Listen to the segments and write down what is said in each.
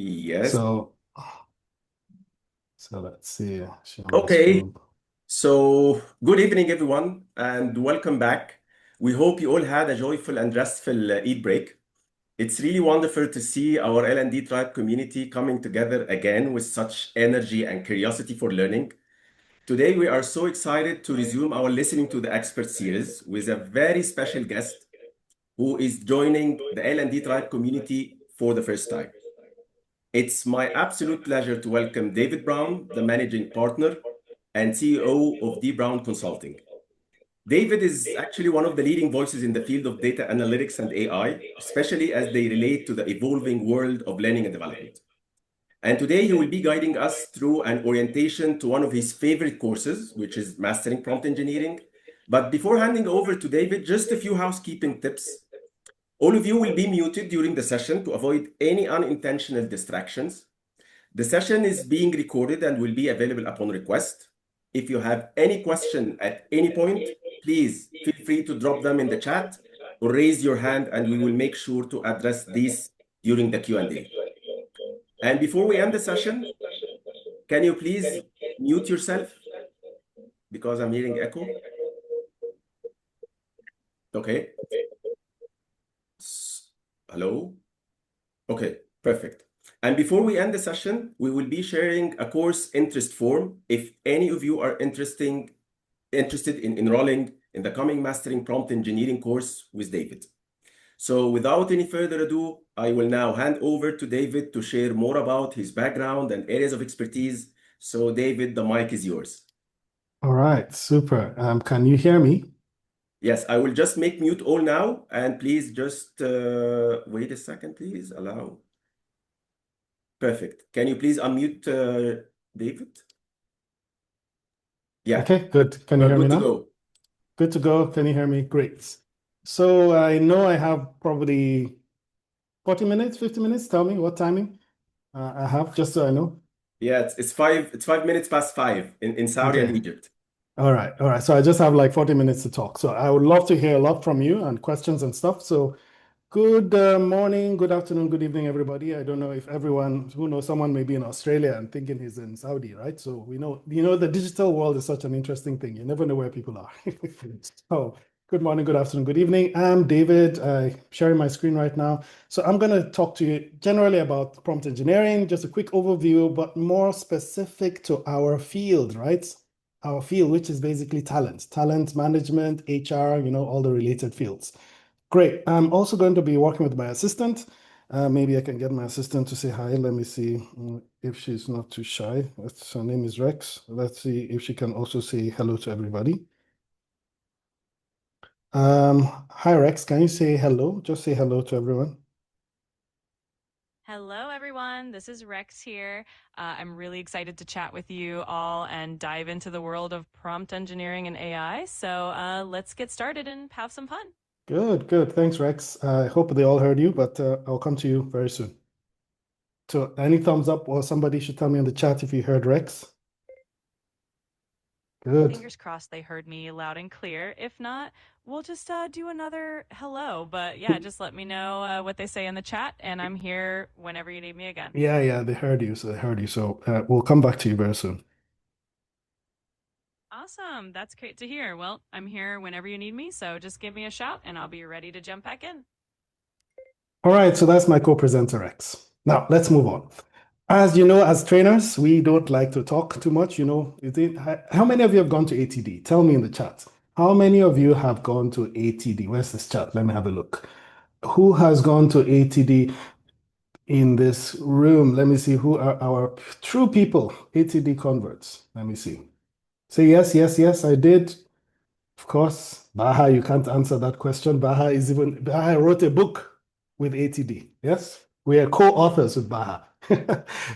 Yes. So, so let's see, share my Okay. screen. So, good evening, everyone, and welcome back. We hope you all had a joyful and restful Eid break. It's really wonderful to see our L&D tribe community coming together again with such energy and curiosity for learning. Today, we are so excited to resume our Listening to the Expert series with a very special guest who is joining the L&D tribe community for the first time. It's my absolute pleasure to welcome David Brown, the managing partner and CEO of D Brown Consulting. David is actually one of the leading voices in the field of data analytics and AI, especially as they relate to the evolving world of learning and development. And today he will be guiding us through an orientation to one of his favorite courses, which is Mastering Prompt Engineering. But before handing over to David, just a few housekeeping tips. All of you will be muted during the session to avoid any unintentional distractions. The session is being recorded and will be available upon request. If you have any question at any point, please feel free to drop them in the chat or raise your hand and we will make sure to address these during the Q&A. And before we end the session, can you please mute yourself because I'm hearing echo? Okay. Hello? Okay, perfect. And before we end the session, we will be sharing a course interest form if any of you are interested in enrolling in the coming Mastering Prompt Engineering course with David. So without any further ado, I will now hand over to David to share more about his background and areas of expertise. So David, the mic is yours. All right, super. Can you hear me? Yes, I will just make mute all now and please just wait a second, please. Allow. Perfect. Can you please unmute David? Yeah, Okay, good. Can you we're hear me good to now? go. Good to go. Can you hear me? Great. So I know I have probably 40 minutes, 50 minutes. Tell me what timing I have, just so I know. Yeah, it's 5 minutes past five in Saudi and Okay. Egypt. All right. All right. So I just have like 40 minutes to talk. So I would love to hear a lot from you and questions and stuff. So good morning, good afternoon, good evening, everybody. I don't know if everyone who knows someone may be in Australia and thinking he's in Saudi, right? So we know, the digital world is such an interesting thing. You never know where people are. So good morning, good afternoon, good evening. I'm David. I'm sharing my screen right now. So I'm going to talk to you generally about prompt engineering, just a quick overview, but more specific to our field, right? Our field, which is basically talent management, HR, all the related fields. Great. I'm also going to be working with my assistant. Maybe I can get my assistant to say hi. Let me see if she's not too shy. Her name is Rex. Let's see if she can also say hello to everybody. Hi, Rex. Can you say hello? Just say hello to everyone. Hello, everyone. This is Rex here. I'm really excited to chat with you all and dive into the world of prompt engineering and AI. So let's get started and have some fun. Good, good. Thanks, Rex. I hope they all heard you, but I'll come to you very soon. So any thumbs up or somebody should tell me in the chat if you heard Rex. Good. Fingers crossed they heard me loud and clear. If not, we'll just do another hello. But yeah, just let me know what they say in the chat, and I'm here whenever you need me again. Yeah, yeah, they heard you. So they heard you. So we'll come back to you very soon. Awesome. That's great to hear. Well, I'm here whenever you need me. So just give me a shout, and I'll be ready to jump back in. All right, so that's my co-presenter X. Now let's move on. As you know, as trainers, we don't like to talk too much. How many of you have gone to ATD? Tell me in the chat. How many of you have gone to ATD? Where's this chat? Let me have a look. Who has gone to ATD in this room? Let me see who are our true people, ATD converts. Let me see. Say yes, yes, yes, I did. Of course, Baha, you can't answer that question. Baha wrote a book with ATD. Yes, we are co-authors with Baha.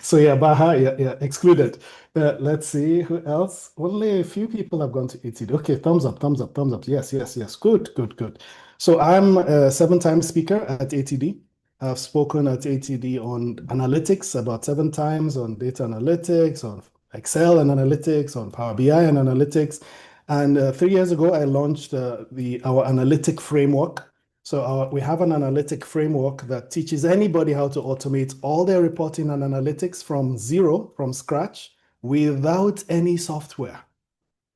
So yeah, Baha, yeah, excluded. Let's see who else. Only a few people have gone to ATD. Okay, thumbs up, thumbs up, thumbs up. Yes, yes, yes. Good, good, good. So I'm a seven-time speaker at ATD. I've spoken at ATD on analytics about 7 times, on data analytics, on Excel and analytics, on Power BI and analytics. And 3 years ago, I launched our analytic framework, So we have an analytic framework that teaches anybody how to automate all their reporting and analytics from zero, from scratch, without any software.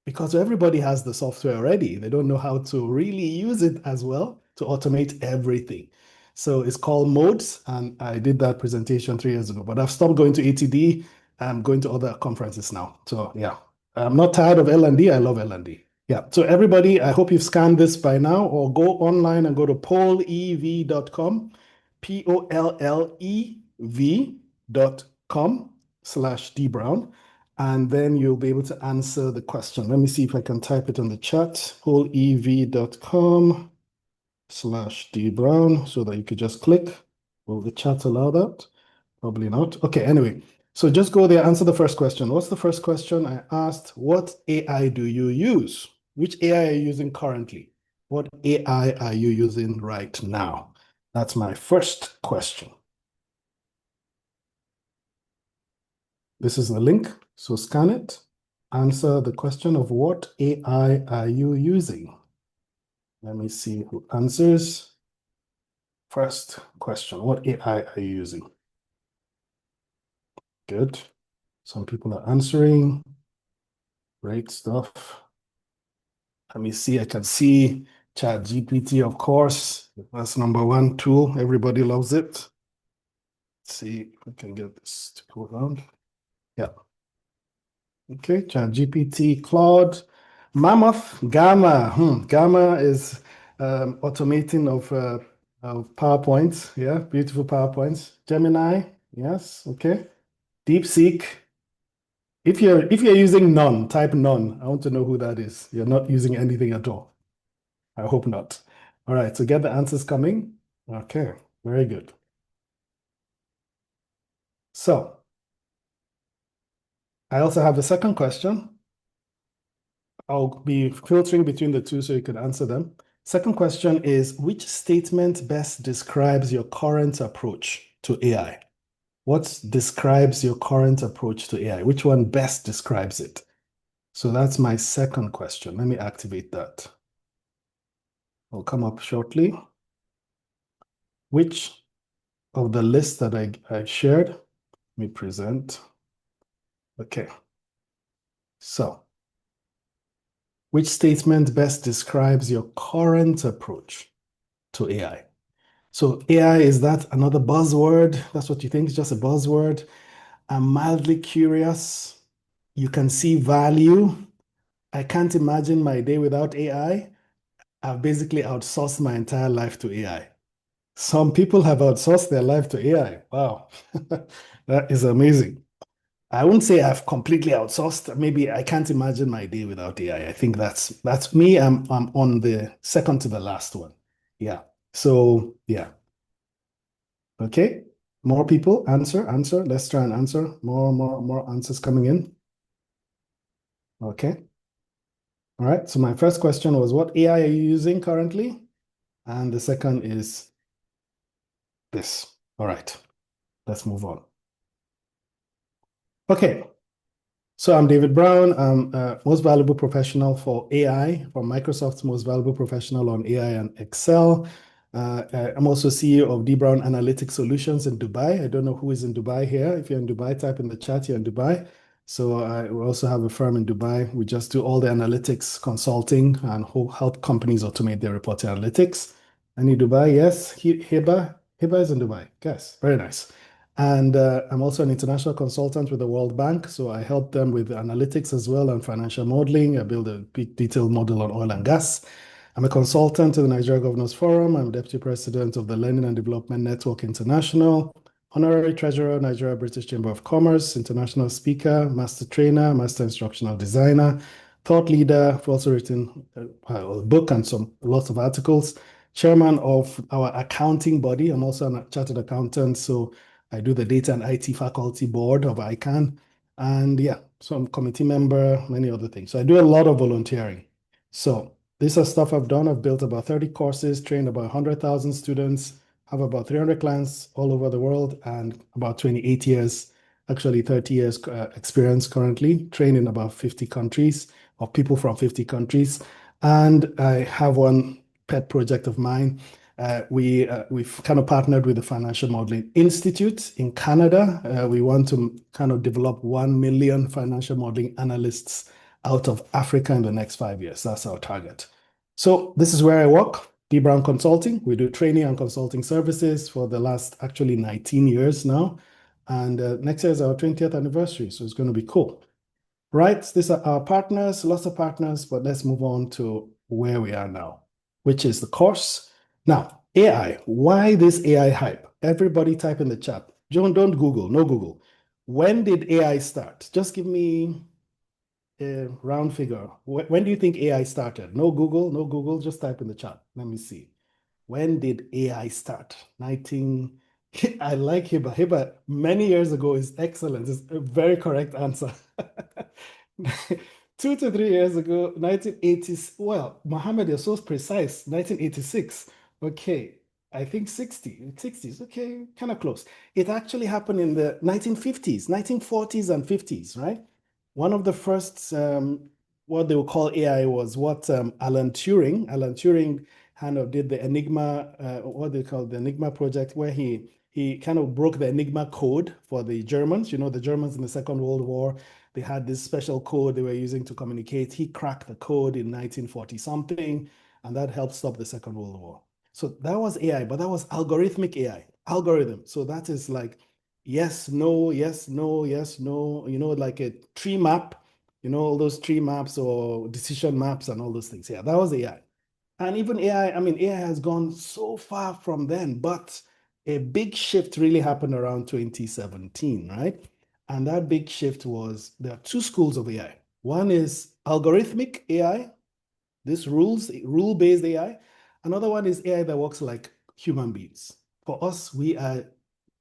Because everybody has the software already. They don't know how to really use it as well to automate everything. So it's called Modes, and I did that presentation 3 years ago, but I've stopped going to ATD. I'm going to other conferences now. So yeah, I'm not tired of L&D. I love L&D. Yeah, so everybody, I hope you've scanned this by now, or go online and go to pollev.com, pollev.com/dbrown, and then you'll be able to answer the question. Let me see if I can type it on the chat, pollev.com/dbrown, so that you could just click. Will the chat allow that? Probably not. Okay, anyway, so just go there, answer the first question. What's the first question? I asked, what AI do you use? Which AI are you using currently? What AI are you using right now? That's my first question. This is the link, so scan it. Answer the question of what AI are you using? Let me see who answers. First question, what AI are you using? Good. Some people are answering. Great stuff. Let me see, I can see ChatGPT, of course. That's number one tool. Everybody loves it. Let's see if we can get this to go around. Yeah. Okay, ChatGPT, Claude, Mammoth, Gamma. Gamma is automating of PowerPoints. Yeah, beautiful PowerPoints. Gemini, yes, okay. DeepSeek. If you're using none, type none. I want to know who that is. You're not using anything at all. I hope not. All right, so get the answers coming. Okay, very good. So I also have a second question. I'll be filtering between the two so you can answer them. Second question is, which statement best describes your current approach to AI? What describes your current approach to AI? Which one best describes it? So that's my second question. Let me activate that. Will come up shortly. Which of the list that I shared, let me present. Okay. So, which statement best describes your current approach to AI? So AI, is that another buzzword? That's what you think, it's just a buzzword. I'm mildly curious. You can see value. I can't imagine my day without AI. I've basically outsourced my entire life to AI. Some people have outsourced their life to AI. Wow, that is amazing. I wouldn't say I've completely outsourced. Maybe I can't imagine my day without AI. I think that's me. I'm on the second to the last one. Yeah. So yeah. Okay. More people answer. Let's try and answer. More answers coming in. Okay. All right. So my first question was, what AI are you using currently? And the second is this. All right. Let's move on. Okay. So I'm David Brown. I'm most valuable professional for AI, for Microsoft's most valuable professional on AI and Excel. I'm also CEO of D Brown Analytics Solutions in Dubai. I don't know who is in Dubai here. If you're in Dubai, type in the chat you're in Dubai. So we also have a firm in Dubai. We just do all the analytics consulting and help companies automate their reporting analytics. Any Dubai? Yes. Hiba is in Dubai. Yes, very nice. And I'm also an international consultant with the World Bank. So I help them with analytics as well and financial modeling. I build a big detailed model on oil and gas. I'm a consultant to the Nigeria Governors Forum. I'm deputy president of the Learning and Development Network International, honorary treasurer, Nigeria British Chamber of Commerce, international speaker, master trainer, master instructional designer, thought leader. I've also written a book and lots of articles. Chairman of our accounting body. I'm also a chartered accountant, so I do the data and IT faculty board of ICANN. And yeah, so I'm committee member, many other things. So I do a lot of volunteering. So this is stuff I've done. I've built about 30 courses, trained about 100,000 students, have about 300 clients all over the world, and about 28 years, actually 30 years experience currently, trained in about 50 countries, or people from 50 countries. And I have one pet project of mine. We've kind of partnered with the Financial Modeling Institute in Canada. We want to kind of develop 1 million financial modeling analysts out of Africa in the next 5 years. That's our target. So this is where I work, B. Brown Consulting. We do training and consulting services for the last actually 19 years now. And next year is our 20th anniversary, so it's going to be cool. Right, these are our partners, lots of partners, but let's move on to where we are now, which is the course. Now, AI, why this AI hype? Everybody type in the chat. John, don't Google, no Google. When did AI start? Just give me a round figure. When do you think AI started? No Google, no Google, just type in the chat. Let me see. When did AI start? 19... I like Hiba. Hiba, many years ago is excellent. It's a very correct answer. 2 to 3 years ago, 1980s. Well, Mohammed, you're so precise. 1986. Okay, I think 60s. Okay, kind of close. It actually happened in the 1950s, 1940s and 50s, right? One of the first, what they would call AI was what Alan Turing kind of did the Enigma, what they call the Enigma project, where he kind of broke the Enigma code for the Germans. You know, the Germans in the Second World War, they had this special code they were using to communicate. He cracked the code in 1940 something, and that helped stop the Second World War. So that was AI, but that was algorithmic AI, algorithm. So that is like yes, no, yes, no, yes, no, you know, like a tree map, you know, all those tree maps or decision maps and all those things. Yeah, that was AI. And even AI, I mean, AI has gone so far from then, but a big shift really happened around 2017, right? And that big shift was there are two schools of AI. One is algorithmic AI, this rule-based AI. Another one is AI that works like human beings. For us, we are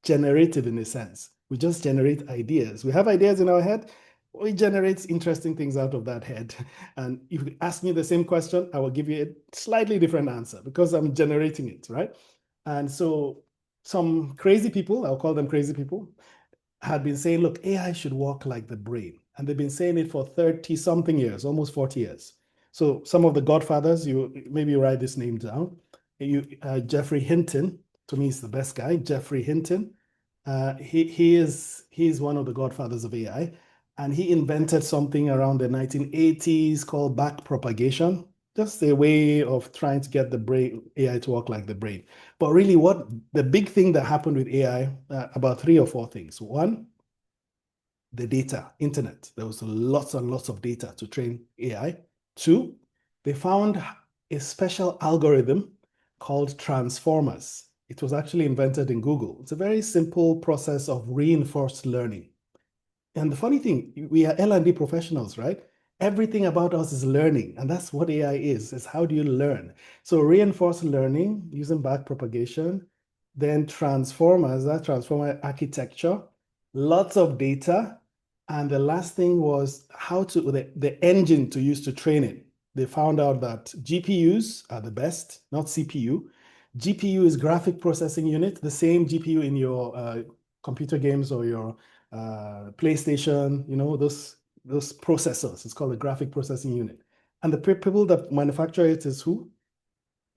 generative in a sense. We just generate ideas. We have ideas in our head. We generate interesting things out of that head. And if you ask me the same question, I will give you a slightly different answer because I'm generating it, right? And so some crazy people, I'll call them crazy people, had been saying, look, AI should work like the brain. And they've been saying it for 30 something years, almost 40 years. So some of the godfathers, you maybe write this name down. Geoffrey Hinton, to me, is the best guy. Geoffrey Hinton. He's one of the godfathers of AI. And he invented something around the 1980s called backpropagation, just a way of trying to get the brain AI to work like the brain. But really, what the big thing that happened with AI, about 3 or 4 things. One, the data, internet. There was lots and lots of data to train AI. 2, they found a special algorithm called transformers. It was actually invented in Google. It's a very simple process of reinforced learning. And the funny thing, we are L&D professionals, right? Everything about us is learning, and that's what AI is how do you learn? So reinforced learning using backpropagation, then transformers, that transformer architecture, lots of data, and the last thing was the engine to use to train it. They found out that GPUs are the best, not CPU. GPU is graphic processing unit, the same GPU in your computer games or your PlayStation, you know, those processors. It's called a graphic processing unit. And the people that manufacture it is who?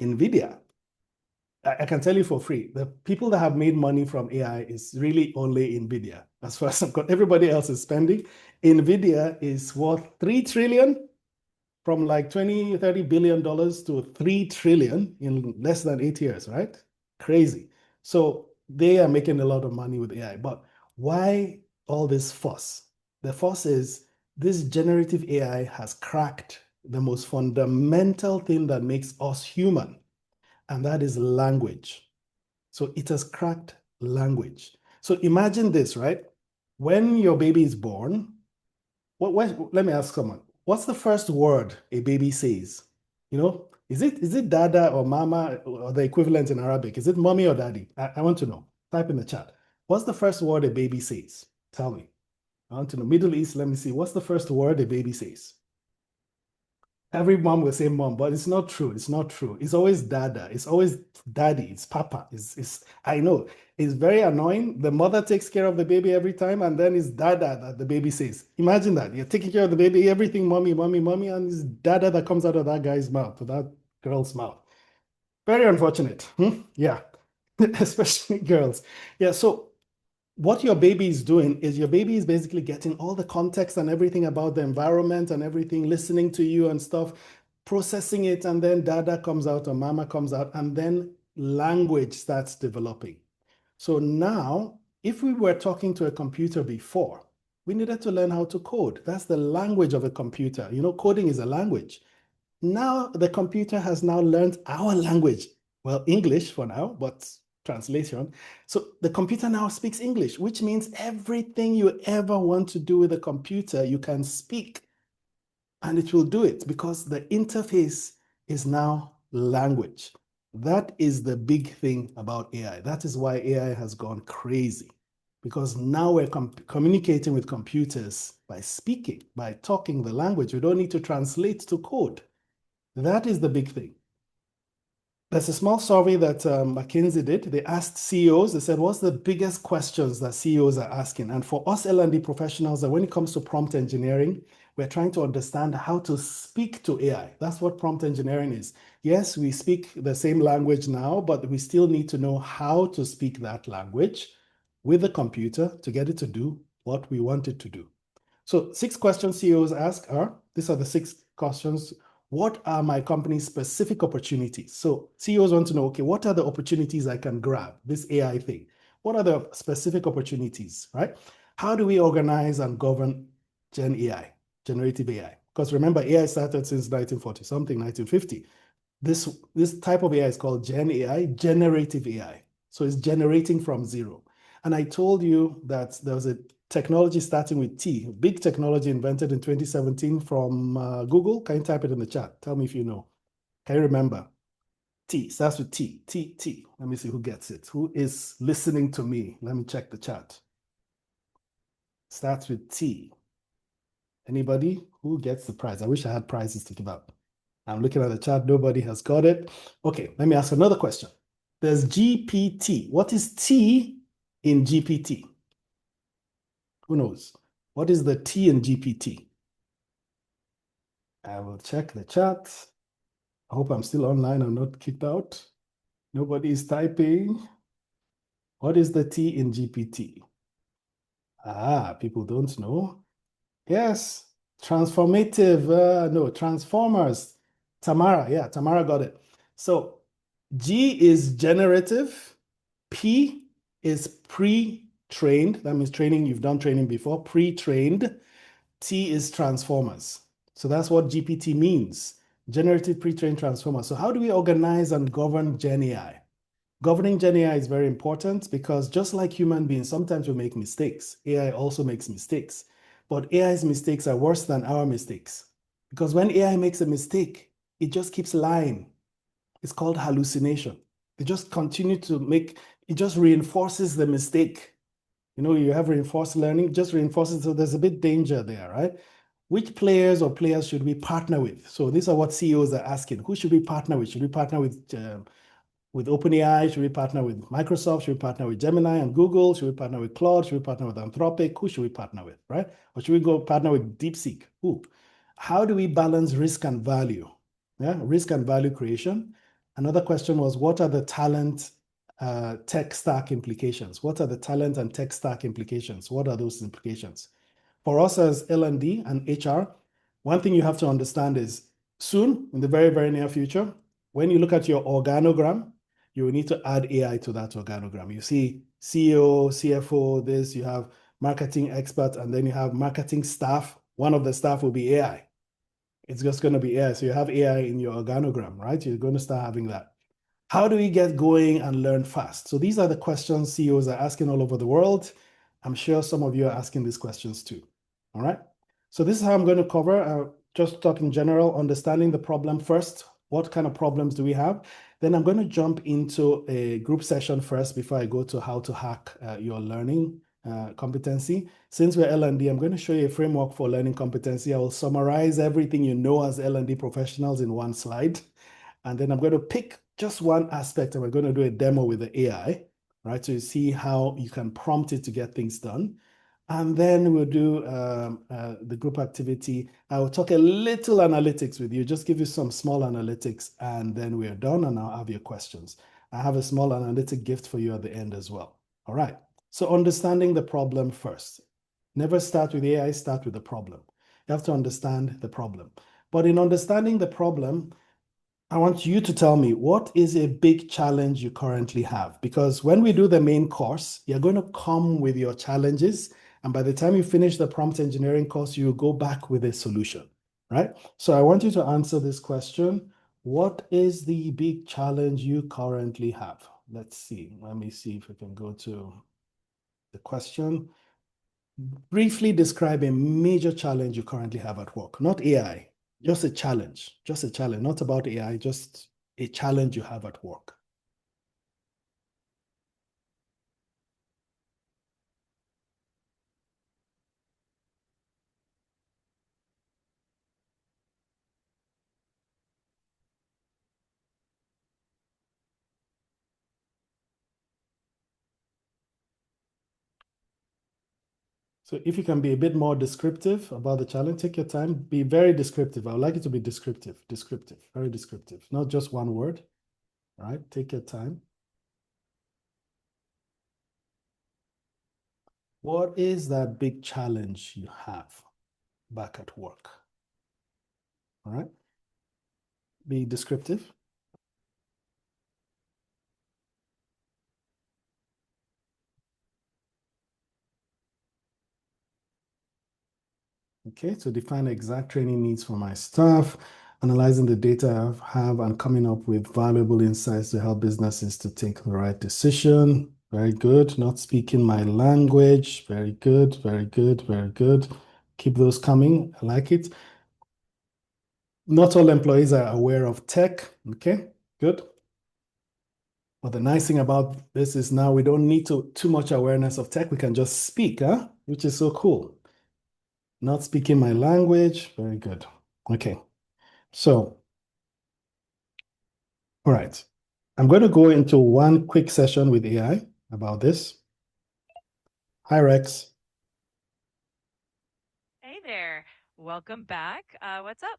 NVIDIA. I can tell you for free, the people that have made money from AI is really only NVIDIA. As far as everybody else is spending. NVIDIA is worth 3 trillion, from like 20-30 billion dollars to 3 trillion in less than 8 years, right? Crazy. So they are making a lot of money with AI. But why all this fuss? The fuss is this generative AI has cracked the most fundamental thing that makes us human, and that is language. So it has cracked language. So imagine this, right? When your baby is born, let me ask someone, what's the first word a baby says? You know, is it dada or mama or the equivalent in Arabic? Is it mommy or daddy? I want to know. Type in the chat. What's the first word a baby says? Tell me. I want to know. Middle East, let me see. What's the first word a baby says? Every mom will say mom, but it's not true. It's not true. It's always dada. It's always daddy. It's papa. I know. It's very annoying. The mother takes care of the baby every time, and then it's dada that the baby says. Imagine that. You're taking care of the baby, everything mommy, mommy, mommy, and it's dada that comes out of that guy's mouth, or that girl's mouth. Very unfortunate. Yeah, especially girls. Yeah, so what your baby is doing is your baby is basically getting all the context and everything about the environment and everything, listening to you and stuff, processing it, and then dada comes out or mama comes out, and then language starts developing. So now, if we were talking to a computer before, we needed to learn how to code. That's the language of a computer. You know, coding is a language. Now the computer has now learned our language. Well, English for now, but translation. So the computer now speaks English, which means everything you ever want to do with a computer, you can speak and it will do it because the interface is now language. That is the big thing about AI. That is why AI has gone crazy, because now we're communicating with computers by speaking, by talking the language. We don't need to translate to code. That is the big thing. There's a small survey that McKinsey did. They asked CEOs, they said, what's the biggest questions that CEOs are asking? And for us L&D professionals, that when it comes to prompt engineering, we're trying to understand how to speak to AI. That's what prompt engineering is. Yes, we speak the same language now, but we still need to know how to speak that language with the computer to get it to do what we want it to do. So 6 questions CEOs ask are, these are the 6 questions. What are my company's specific opportunities? So CEOs want to know, okay, what are the opportunities I can grab, this AI thing? What are the specific opportunities, right? How do we organize and govern Gen AI, generative AI? Because remember, AI started since 1940 something, 1950. This type of AI is called Gen AI, generative AI. So it's generating from zero. And I told you that there was a technology starting with T, big technology invented in 2017 from Google. Can you type it in the chat? Tell me if you know. Can you remember? T, starts with T, T, T. Let me see who gets it. Who is listening to me? Let me check the chat. Starts with T. Anybody? Who gets the prize? I wish I had prizes to give out. I'm looking at the chat. Nobody has got it. Okay, let me ask another question. There's GPT. What is T in GPT? Who knows? What is the T in GPT? I will check the chat. I hope I'm still online. I'm not kicked out. Nobody is typing. What is the T in GPT? People don't know. Yes, transformative. No, transformers. Tamara, yeah, Tamara got it. So G is generative. P is pre-trained. That means training, you've done training before, pre-trained. T is transformers. So that's what GPT means, generative pre-trained transformers. So how do we organize and govern Gen AI? Governing Gen AI is very important because just like human beings, sometimes we make mistakes. AI also makes mistakes. But AI's mistakes are worse than our mistakes. Because when AI makes a mistake, it just keeps lying. It's called hallucination. They just continue to make, it just reinforces the mistake. You know, you have reinforced learning, just reinforces, so there's a bit danger there, right? Which players should we partner with? So these are what CEOs are asking. Who should we partner with? Should we partner with OpenAI? Should we partner with Microsoft? Should we partner with Gemini and Google? Should we partner with Claude? Should we partner with Anthropic? Who should we partner with, right? Or should we go partner with DeepSeek? Who? How do we balance risk and value? Yeah, risk and value creation. Another question was, what are the talent tech stack implications? What are the talent and tech stack implications? What are those implications? For us as L&D and HR, one thing you have to understand is soon, in the very, very near future, when you look at your organogram, you will need to add AI to that organogram. You see CEO, CFO, this, you have marketing expert, and then you have marketing staff. One of the staff will be AI. It's just going to be AI. So you have AI in your organogram, right? You're going to start having that. How do we get going and learn fast? So these are the questions CEOs are asking all over the world. I'm sure some of you are asking these questions too. All right. So this is how I'm going to cover, just talk in general, understanding the problem first. What kind of problems do we have? Then I'm going to jump into a group session first before I go to how to hack your learning competency. Since we're L&D, I'm going to show you a framework for learning competency. I will summarize everything you know as L&D professionals in one slide. And then I'm going to pick just one aspect and we're going to do a demo with the AI, right? So you see how you can prompt it to get things done. And then we'll do the group activity. I will talk a little analytics with you, just give you some small analytics, and then we're done, and I'll have your questions. I have a small analytic gift for you at the end as well. All right. So understanding the problem first. Never start with AI, start with the problem. You have to understand the problem. But in understanding the problem, I want you to tell me, what is a big challenge you currently have? Because when we do the main course, you're going to come with your challenges. And by the time you finish the prompt engineering course, you go back with a solution, right? So I want you to answer this question. What is the big challenge you currently have? Let's see. Let me see if we can go to the question. Briefly describe a major challenge you currently have at work, not AI, just a challenge, not about AI, just a challenge you have at work. So if you can be a bit more descriptive about the challenge, take your time, be very descriptive. I would like you to be descriptive, very descriptive, not just one word, all right? Take your time. What is that big challenge you have back at work? All right? Be descriptive. Okay, so define exact training needs for my staff, analyzing the data I have and coming up with valuable insights to help businesses to take the right decision. Very good. Not speaking my language. Very good, very good, very good. Keep those coming. I like it. Not all employees are aware of tech. Okay, good. But the nice thing about this is now we don't need too much awareness of tech. We can just speak, huh? Which is so cool. Not speaking my language. Very good. Okay. So, all right. I'm going to go into one quick session with AI about this. Hi, Rex. Hey there. Welcome back. What's up?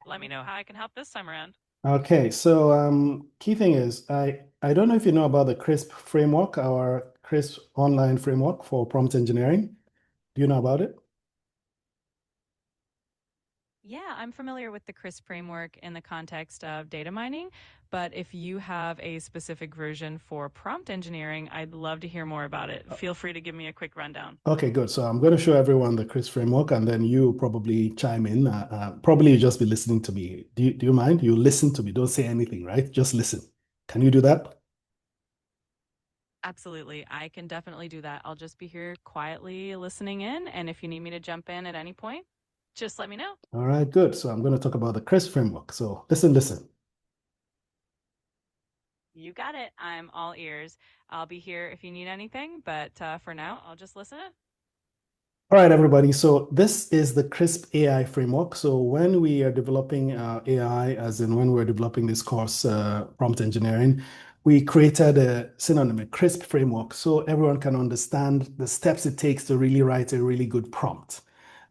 Let me know how I can help this time around. Okay, so key thing is I don't know if you know about the CRISP framework, our CRISP online framework for prompt engineering. Do you know about it? Yeah, I'm familiar with the CRISP framework in the context of data mining, but if you have a specific version for prompt engineering, I'd love to hear more about it. Feel free to give me a quick rundown. Okay, good. So I'm going to show everyone the CRISP framework, and then you probably chime in. Probably you just be listening to me. Do you mind? You listen to me. Don't say anything, right? Just listen. Can you do that? Absolutely. I can definitely do that. I'll just be here quietly listening in, and if you need me to jump in at any point, just let me know. All right, good. So I'm going to talk about the CRISP framework. So listen. You got it. I'm all ears. I'll be here if you need anything, but for now, I'll just listen in. All right, everybody. So this is the CRISP AI framework. So when we are developing AI, as in when we're developing this course, prompt engineering, we created a synonym, a CRISP framework, so everyone can understand the steps it takes to really write a really good prompt.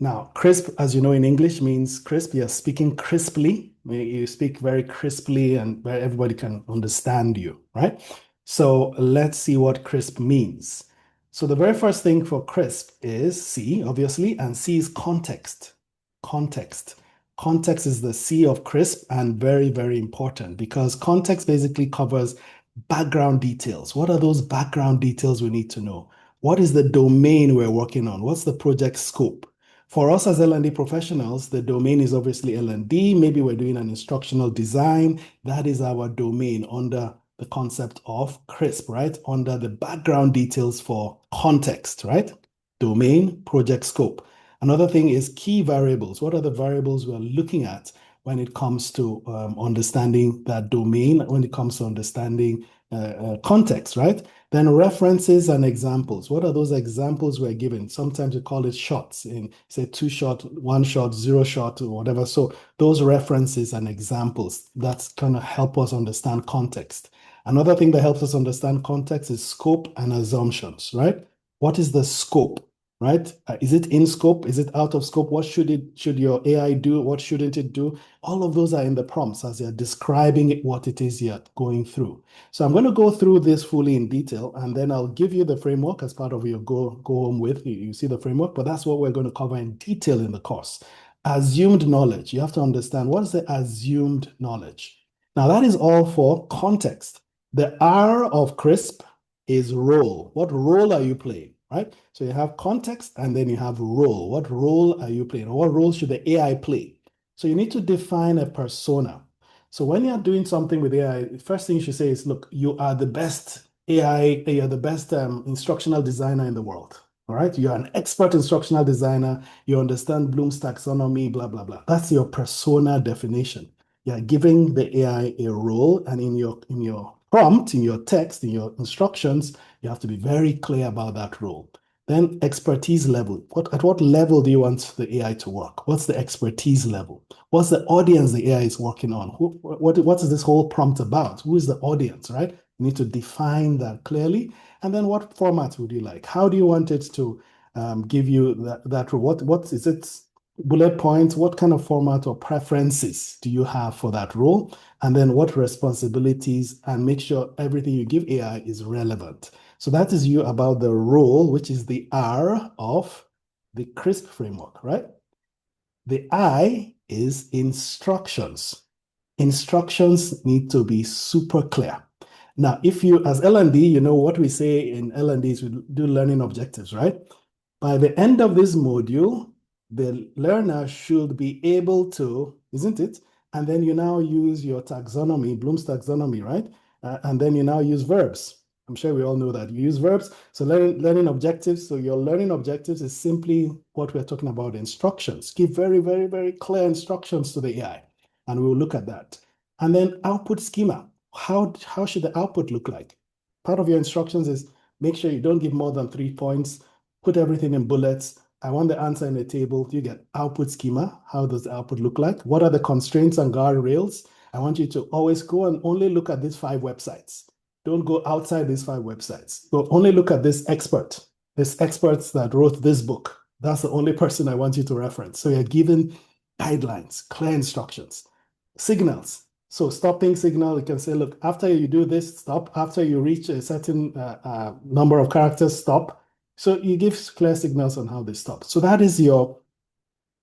Now, crisp, as you know in English, means crisp. You're speaking crisply. You speak very crisply and where everybody can understand you, right? So let's see what crisp means. So the very first thing for crisp is C, obviously, and C is context. Context. Context is the C of crisp and very, very important because context basically covers background details. What are those background details we need to know? What is the domain we're working on? What's the project scope? For us as L&D professionals, the domain is obviously L&D. Maybe we're doing an instructional design. That is our domain under the concept of CRISP, right? Under the background details for context, right? Domain, project scope. Another thing is key variables. What are the variables we're looking at when it comes to understanding that domain, when it comes to understanding context, right? Then references and examples. What are those examples we're given? Sometimes we call it shots in, say, 2 shot, 1 shot, 0 shot, or whatever. So those references and examples, that's going to help us understand context. Another thing that helps us understand context is scope and assumptions, right? What is the scope, right? Is it in scope? Is it out of scope? What should your AI do? What shouldn't it do? All of those are in the prompts as you're describing what it is you're going through. So I'm going to go through this fully in detail, and then I'll give you the framework as part of your go home with. You see the framework, but that's what we're going to cover in detail in the course. Assumed knowledge. You have to understand what is the assumed knowledge. Now that is all for context. The R of CRISP is role. What role are you playing, right? So you have context and then you have role. What role are you playing? Or what role should the AI play? So you need to define a persona. So when you're doing something with AI, the first thing you should say is, look, you are the best AI, you're the best instructional designer in the world. All right. You're an expert instructional designer. You understand Bloom's taxonomy, blah, blah, blah. That's your persona definition. You're giving the AI a role, and in your prompt, in your text, in your instructions, you have to be very clear about that role. Then expertise level. At what level do you want the AI to work? What's the expertise level? What's the audience the AI is working on? What is this whole prompt about? Who is the audience, right? You need to define that clearly. And then what format would you like? How do you want it to give you that role? What is it? Bullet points, what kind of format or preferences do you have for that role? And then what responsibilities, and make sure everything you give AI is relevant. So that is you about the role, which is the R of the CRISP framework, right? The I is instructions. Instructions need to be super clear. Now, if you, as L&D, you know what we say in L&D is we do learning objectives, right? By the end of this module, the learner should be able to, isn't it? And then you now use your taxonomy, Bloom's taxonomy, right? And then you now use verbs. I'm sure we all know that. You use verbs. So learning objectives. So your learning objectives is simply what we're talking about, instructions. Give very, very, very clear instructions to the AI. And we'll look at that. And then output schema. How should the output look like? Part of your instructions is make sure you don't give more than 3 points. Put everything in bullets. I want the answer in a table. You get output schema. How does the output look like? What are the constraints and guardrails? I want you to always go and only look at these 5 websites. Don't go outside these 5 websites. Go only look at this expert that wrote this book. That's the only person I want you to reference. So you're given guidelines, clear instructions, signals. So stopping signal, you can say, look, after you do this, stop. After you reach a certain number of characters, stop. So you give clear signals on how they stop. So that is your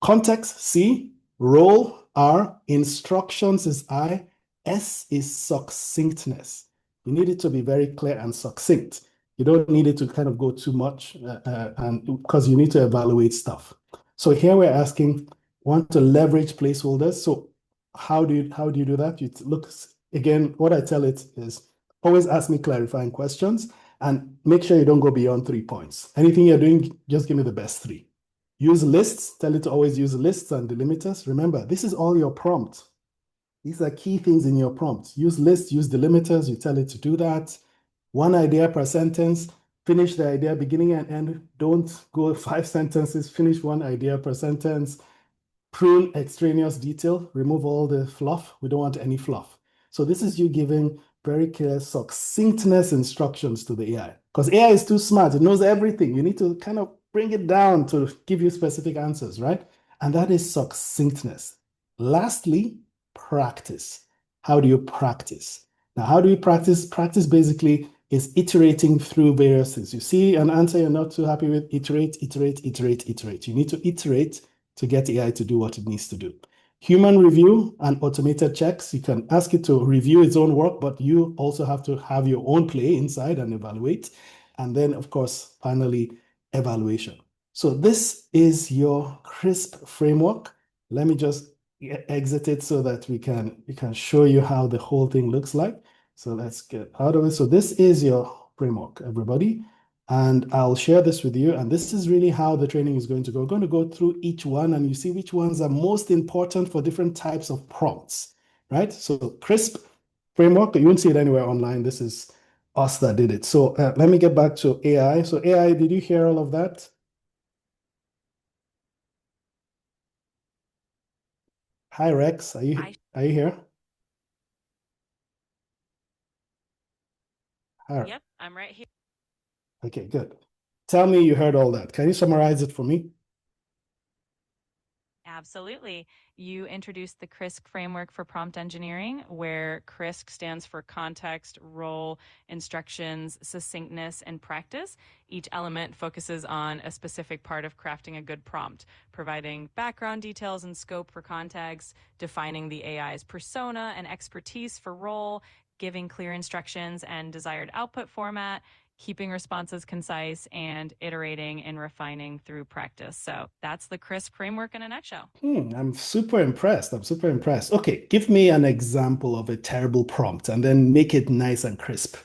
context, C, role, R, instructions is I, S is succinctness. You need it to be very clear and succinct. You don't need it to kind of go too much and because you need to evaluate stuff. So here we're asking, want to leverage placeholders. So how do you do that? You look, again, what I tell it is always ask me clarifying questions and make sure you don't go beyond 3 points. Anything you're doing, just give me the best 3. Use lists. Tell it to always use lists and delimiters. Remember, this is all your prompt. These are key things in your prompt. Use lists, use delimiters. You tell it to do that. 1 idea per sentence. Finish the idea beginning and end. Don't go 5 sentences. Finish 1 idea per sentence. Prune extraneous detail. Remove all the fluff. We don't want any fluff. So this is you giving very clear succinctness instructions to the AI. Because AI is too smart. It knows everything. You need to kind of bring it down to give you specific answers, right? And that is succinctness. Lastly, practice. How do you practice? Now, how do you practice? Practice basically is iterating through various things. You see an answer you're not too happy with, iterate, iterate, iterate, iterate. You need to iterate to get AI to do what it needs to do. Human review and automated checks. You can ask it to review its own work, but you also have to have your own play inside and evaluate. And then, of course, finally, evaluation. So this is your CRISP framework. Let me just exit it so that we can show you how the whole thing looks like. So let's get out of it. So this is your framework, everybody. And I'll share this with you. And this is really how the training is going to go. We're going to go through each one and you see which ones are most important for different types of prompts, right? So CRISP framework, you won't see it anywhere online. This is us that did it. So let me get back to AI. So AI, did you hear all of that? Hi, Rex. Are you here? Hi. Yep, I'm right here. Okay, good. Tell me you heard all that. Can you summarize it for me? Absolutely. You introduced the CRISP framework for prompt engineering, where CRISP stands for context, role, instructions, succinctness, and practice. Each element focuses on a specific part of crafting a good prompt, providing background details and scope for context, defining the AI's persona and expertise for role, giving clear instructions and desired output format, keeping responses concise, and iterating and refining through practice. So that's the CRISP framework in a nutshell. I'm super impressed. I'm super impressed. Okay, give me an example of a terrible prompt and then make it nice and crisp.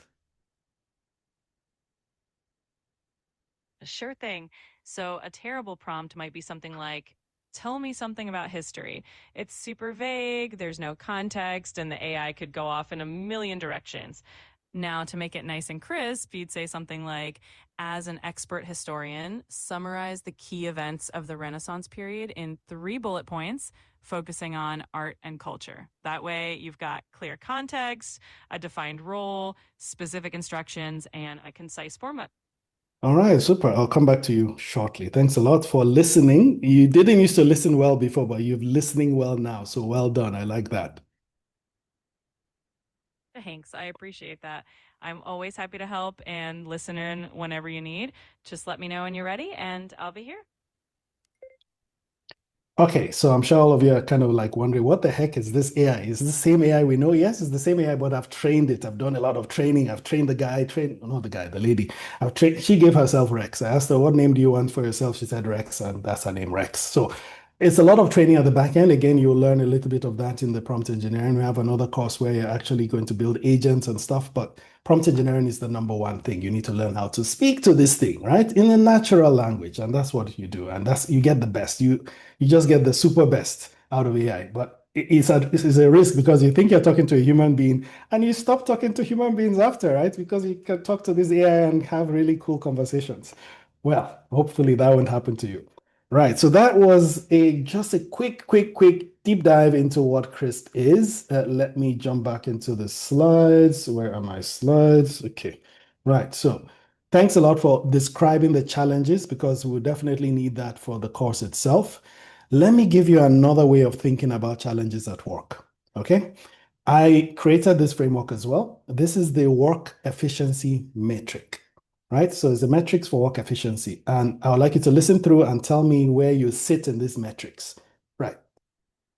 Sure thing. So a terrible prompt might be something like, tell me something about history. It's super vague, there's no context, and the AI could go off in a million directions. Now, to make it nice and crisp, you'd say something like, as an expert historian, summarize the key events of the Renaissance period in 3 bullet points, focusing on art and culture. That way, you've got clear context, a defined role, specific instructions, and a concise format. All right, super. I'll come back to you shortly. Thanks a lot for listening. You didn't used to listen well before, but you're listening well now. So well done. I like that. Thanks. I appreciate that. I'm always happy to help and listen in whenever you need. Just let me know when you're ready, and I'll be here. Okay, so I'm sure all of you are kind of like wondering, what the heck is this AI? Is this the same AI we know? Yes, it's the same AI, but I've trained it. I've done a lot of training. I've trained not the guy, the lady. I've trained, she gave herself Rex. I asked her, what name do you want for yourself? She said Rex, and that's her name, Rex. So it's a lot of training at the back end. Again, you'll learn a little bit of that in the prompt engineering. We have another course where you're actually going to build agents and stuff, but prompt engineering is the number one thing. You need to learn how to speak to this thing, right? In a natural language. And that's what you do. And you get the best. You just get the super best out of AI. But it's a risk because you think you're talking to a human being and you stop talking to human beings after, right? Because you can talk to this AI and have really cool conversations. Well, hopefully that won't happen to you. Right, so that was just a quick deep dive into what CRISP is. Let me jump back into the slides. Where are my slides? Okay, right, so thanks a lot for describing the challenges because we'll definitely need that for the course itself. Let me give you another way of thinking about challenges at work, okay? I created this framework as well. This is the work efficiency metric, right? So it's the metrics for work efficiency. And I would like you to listen through and tell me where you sit in these metrics, right?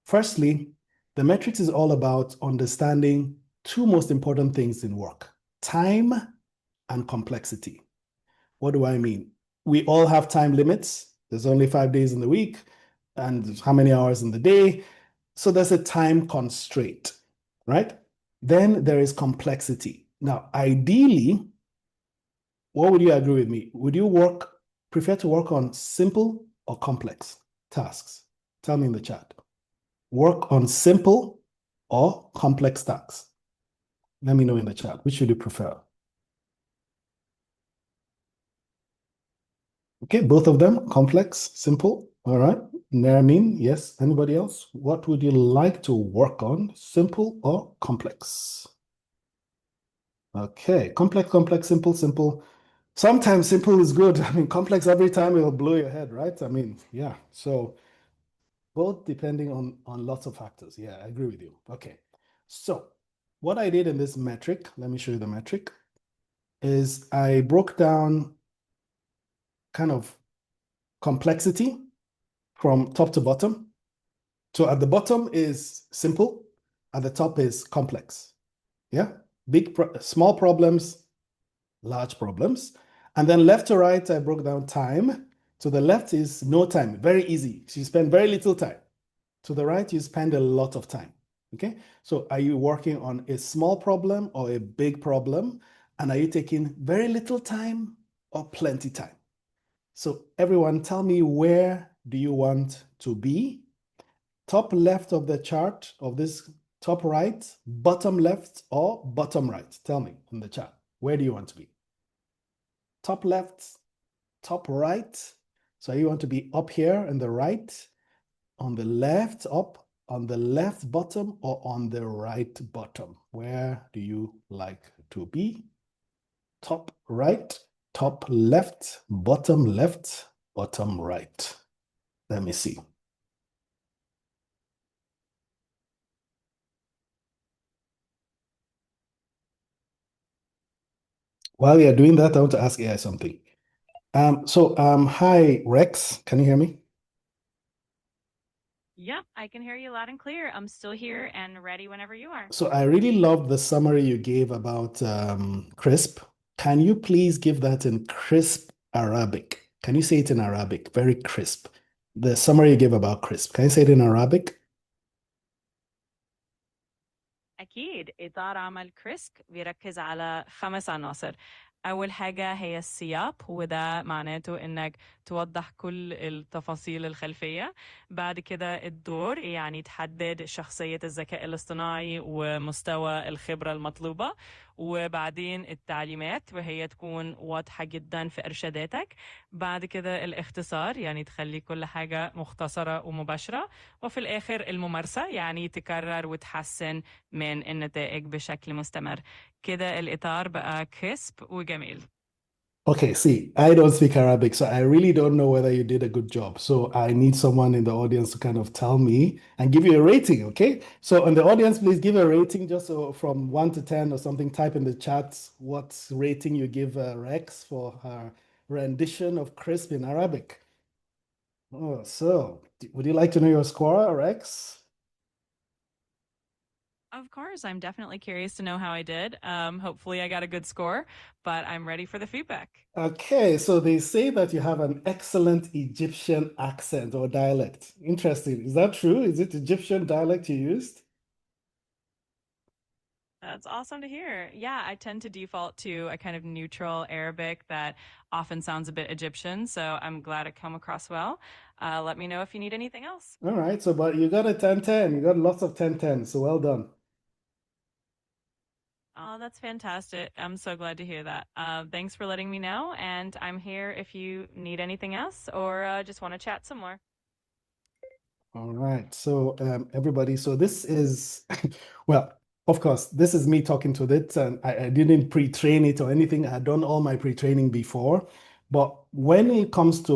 Firstly, the metrics is all about understanding 2 most important things in work, time and complexity. What do I mean? We all have time limits. There's only 5 days in the week and how many hours in the day. So there's a time constraint, right? Then there is complexity. Now, ideally, what would you agree with me? Would you prefer to work on simple or complex tasks? Tell me in the chat. Work on simple or complex tasks? Let me know in the chat. Which should you prefer? Okay, both of them, complex, simple. All right. Nermin, yes. Anybody else? What would you like to work on, simple or complex? Okay, complex, simple. Sometimes simple is good. I mean, complex every time it'll blow your head, right? I mean, yeah. So both depending on lots of factors. Yeah, I agree with you. Okay. So what I did in this metric, let me show you the metric, is I broke down kind of complexity from top to bottom. So at the bottom is simple, at the top is complex. Yeah, small problems, large problems. And then left to right, I broke down time. To the left is no time, very easy. So you spend very little time. To the right, you spend a lot of time. Okay, so are you working on a small problem or a big problem? And are you taking very little time or plenty time? So everyone, tell me, where do you want to be? Top left of the chart of this, top right, bottom left, or bottom right? Tell me in the chat. Where do you want to be? Top left, top right. So you want to be up here in the right, on the left up, on the left bottom, or on the right bottom? Where do you like to be? Top right, top left, bottom right. Let me see. While you're doing that, I want to ask AI something. Hi, Rex. Can you hear me? Yeah, I can hear you loud and clear. I'm still here and ready whenever you are. So I really loved the summary you gave about CRISP. Can you please give that in crisp Arabic? Can you say it in Arabic? Very crisp. The summary you gave about CRISP. Can you say it in Arabic? أكيد إطار عمل كريسك بيركز على 5 عناصر. أول حاجة هي السياق، وده معناته إنك توضح كل التفاصيل الخلفية. بعد كده الدور، يعني تحدد شخصية الذكاء الاصطناعي ومستوى الخبرة المطلوبة. وبعدين التعليمات، وهي تكون واضحة جدا في إرشاداتك. بعد كده الاختصار، يعني تخلي كل حاجة مختصرة ومباشرة. وفي الآخر الممارسة، يعني تكرر وتحسن من النتائج بشكل مستمر. كده الإطار بقى كريسب وجميل. Okay, see, I don't speak Arabic, so I really don't know whether you did a good job. So I need someone in the audience to kind of tell me and give you a rating, okay? So on the audience, please give a rating just so from 1 to 10 or something. Type in the chat what rating you give Rex for her rendition of crisp in Arabic. Oh, so would you like to know your score, Rex? Of course, I'm definitely curious to know how I did. Hopefully I got a good score, but I'm ready for the feedback. Okay, so they say that you have an excellent Egyptian accent or dialect. Interesting. Is that true? Is it Egyptian dialect you used? That's awesome to hear. Yeah, I tend to default to a kind of neutral Arabic that often sounds a bit Egyptian, so I'm glad it come across well. Let me know if you need anything else. All right, so but you got a 10-10. You got lots of 10-10, so well done. Oh, that's fantastic. I'm so glad to hear that. Thanks for letting me know, and I'm here if you need anything else or just want to chat some more. All right, so everybody, so this is, well, of course, this is me talking to it, and I didn't pre-train it or anything. I had done all my pre-training before, but when it comes to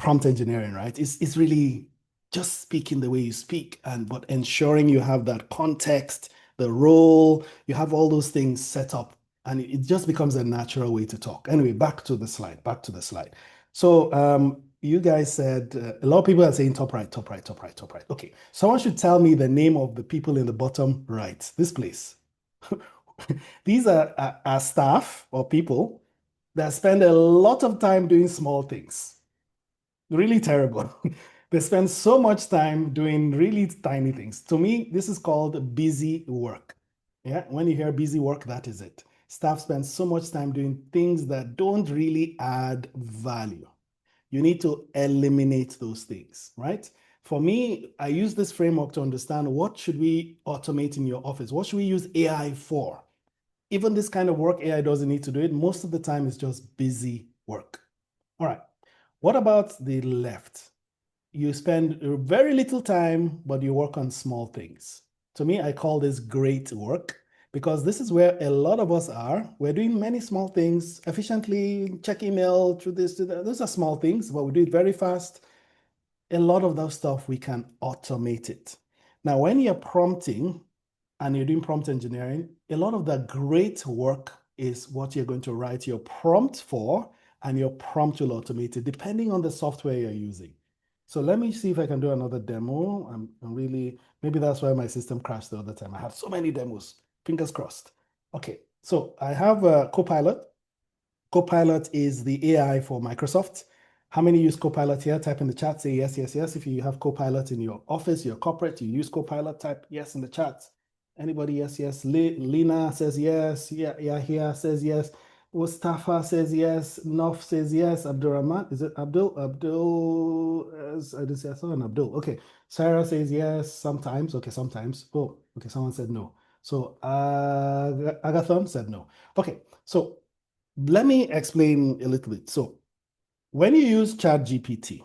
prompt engineering, right, it's really just speaking the way you speak, but ensuring you have that context, the role, you have all those things set up, and it just becomes a natural way to talk. Anyway, back to the slide. So you guys said a lot of people are saying top right, top right, top right, top right. Okay, someone should tell me the name of the people in the bottom right, this place. These are staff or people that spend a lot of time doing small things. Really terrible. They spend so much time doing really tiny things. To me, this is called busy work. Yeah, when you hear busy work, that is it. Staff spend so much time doing things that don't really add value. You need to eliminate those things, right? For me, I use this framework to understand what should we automate in your office? What should we use AI for? Even this kind of work, AI doesn't need to do it. Most of the time, it's just busy work. All right. What about the left? You spend very little time, but you work on small things. To me, I call this great work because this is where a lot of us are. We're doing many small things efficiently, check email, through this, to that. Those are small things, but we do it very fast. A lot of that stuff, we can automate it. Now, when you're prompting and you're doing prompt engineering, a lot of the great work is what you're going to write your prompt for, and your prompt will automate it depending on the software you're using. So let me see if I can do another demo. I'm really, maybe that's why my system crashed the other time. I have so many demos, fingers crossed. Okay, so I have a Copilot. Copilot is the AI for Microsoft. How many use Copilot here? Type in the chat, say yes, yes, yes. If you have Copilot in your office, your corporate, you use Copilot, type yes in the chat. Anybody? Yes, yes. Lena says yes. Yeah, here says yes. Mustafa says yes. Nof says yes. Abdurrahman, is it Abdul? I saw an Abdul. Okay. Sarah says yes. Sometimes. Okay, sometimes. Oh, okay. Someone said no. So Agathon said no. Okay. So let me explain a little bit. So when you use ChatGPT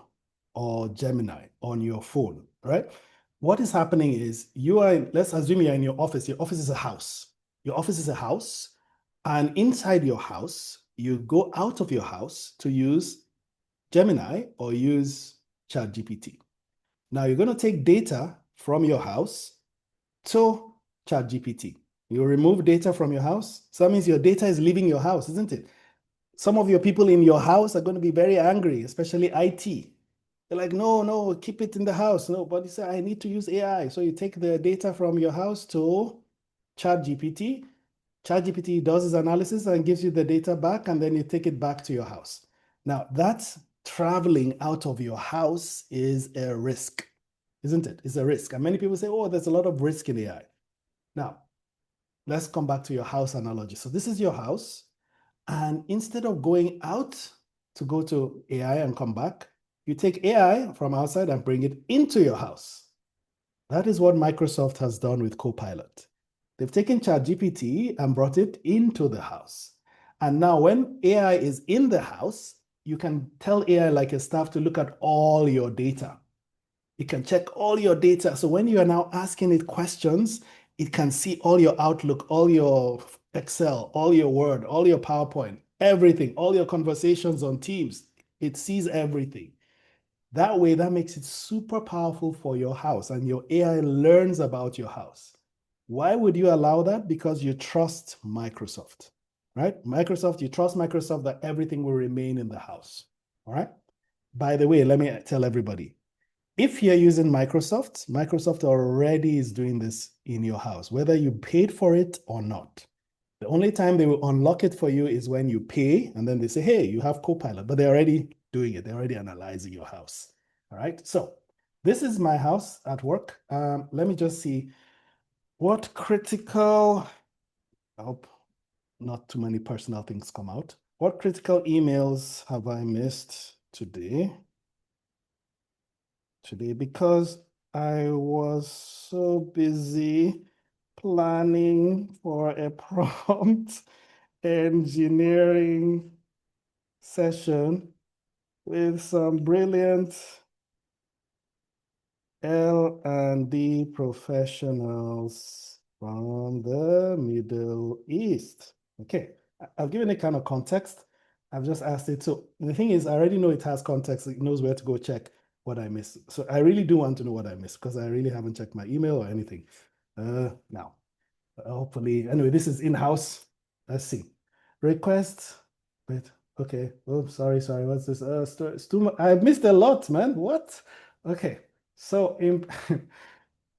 or Gemini on your phone, right? What is happening is let's assume you're in your office. Your office is a house. Your office is a house. And inside your house, you go out of your house to use Gemini or use ChatGPT. Now you're going to take data from your house to ChatGPT. You remove data from your house. So that means your data is leaving your house, isn't it? Some of your people in your house are going to be very angry, especially IT. They're like, no, keep it in the house. No, but you say, I need to use AI. So you take the data from your house to ChatGPT. ChatGPT does its analysis and gives you the data back, and then you take it back to your house. Now, that's traveling out of your house is a risk, isn't it? It's a risk. And many people say, oh, there's a lot of risk in AI. Now, let's come back to your house analogy. So this is your house. And instead of going out to go to AI and come back, you take AI from outside and bring it into your house. That is what Microsoft has done with Copilot. They've taken ChatGPT and brought it into the house. And now when AI is in the house, you can tell AI like a staff to look at all your data. It can check all your data. So when you are now asking it questions, it can see all your Outlook, all your Excel, all your Word, all your PowerPoint, everything, all your conversations on Teams. It sees everything. That way, that makes it super powerful for your house, and your AI learns about your house. Why would you allow that? Because you trust Microsoft, right? Microsoft, you trust Microsoft that everything will remain in the house, all right? By the way, let me tell everybody, if you're using Microsoft, Microsoft already is doing this in your house, whether you paid for it or not. The only time they will unlock it for you is when you pay, and then they say, hey, you have Copilot, but they're already doing it. They're already analyzing your house. All right. So this is my house at work. Let me just see what critical, I hope not too many personal things come out. What critical emails have I missed today? Because I was so busy planning for a prompt engineering session with some brilliant L&D professionals from the Middle East. Okay, I've given it kind of context. I've just asked it. So the thing is, I already know it has context. It knows where to go check what I missed. So I really do want to know what I missed because I really haven't checked my email or anything. Now, hopefully, anyway, this is in-house. Let's see. Request, wait, okay. Oh, sorry, what's this? It's too much. I missed a lot, man. What? Okay, so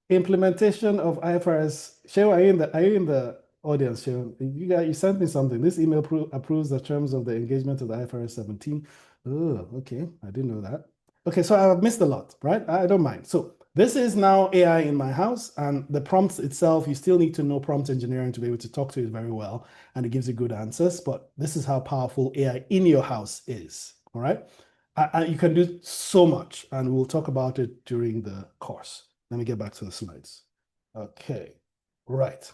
implementation of IFRS. Shehu, are you in the audience, Shehu? You sent me something. This email approves the terms of the engagement of the IFRS 17. Oh, okay, I didn't know that. Okay, so I've missed a lot, right? I don't mind. So this is now AI in my house, and the prompts itself, you still need to know prompt engineering to be able to talk to it very well, and it gives you good answers, but this is how powerful AI in your house is, all right? You can do so much, and we'll talk about it during the course. Let me get back to the slides. Okay, right.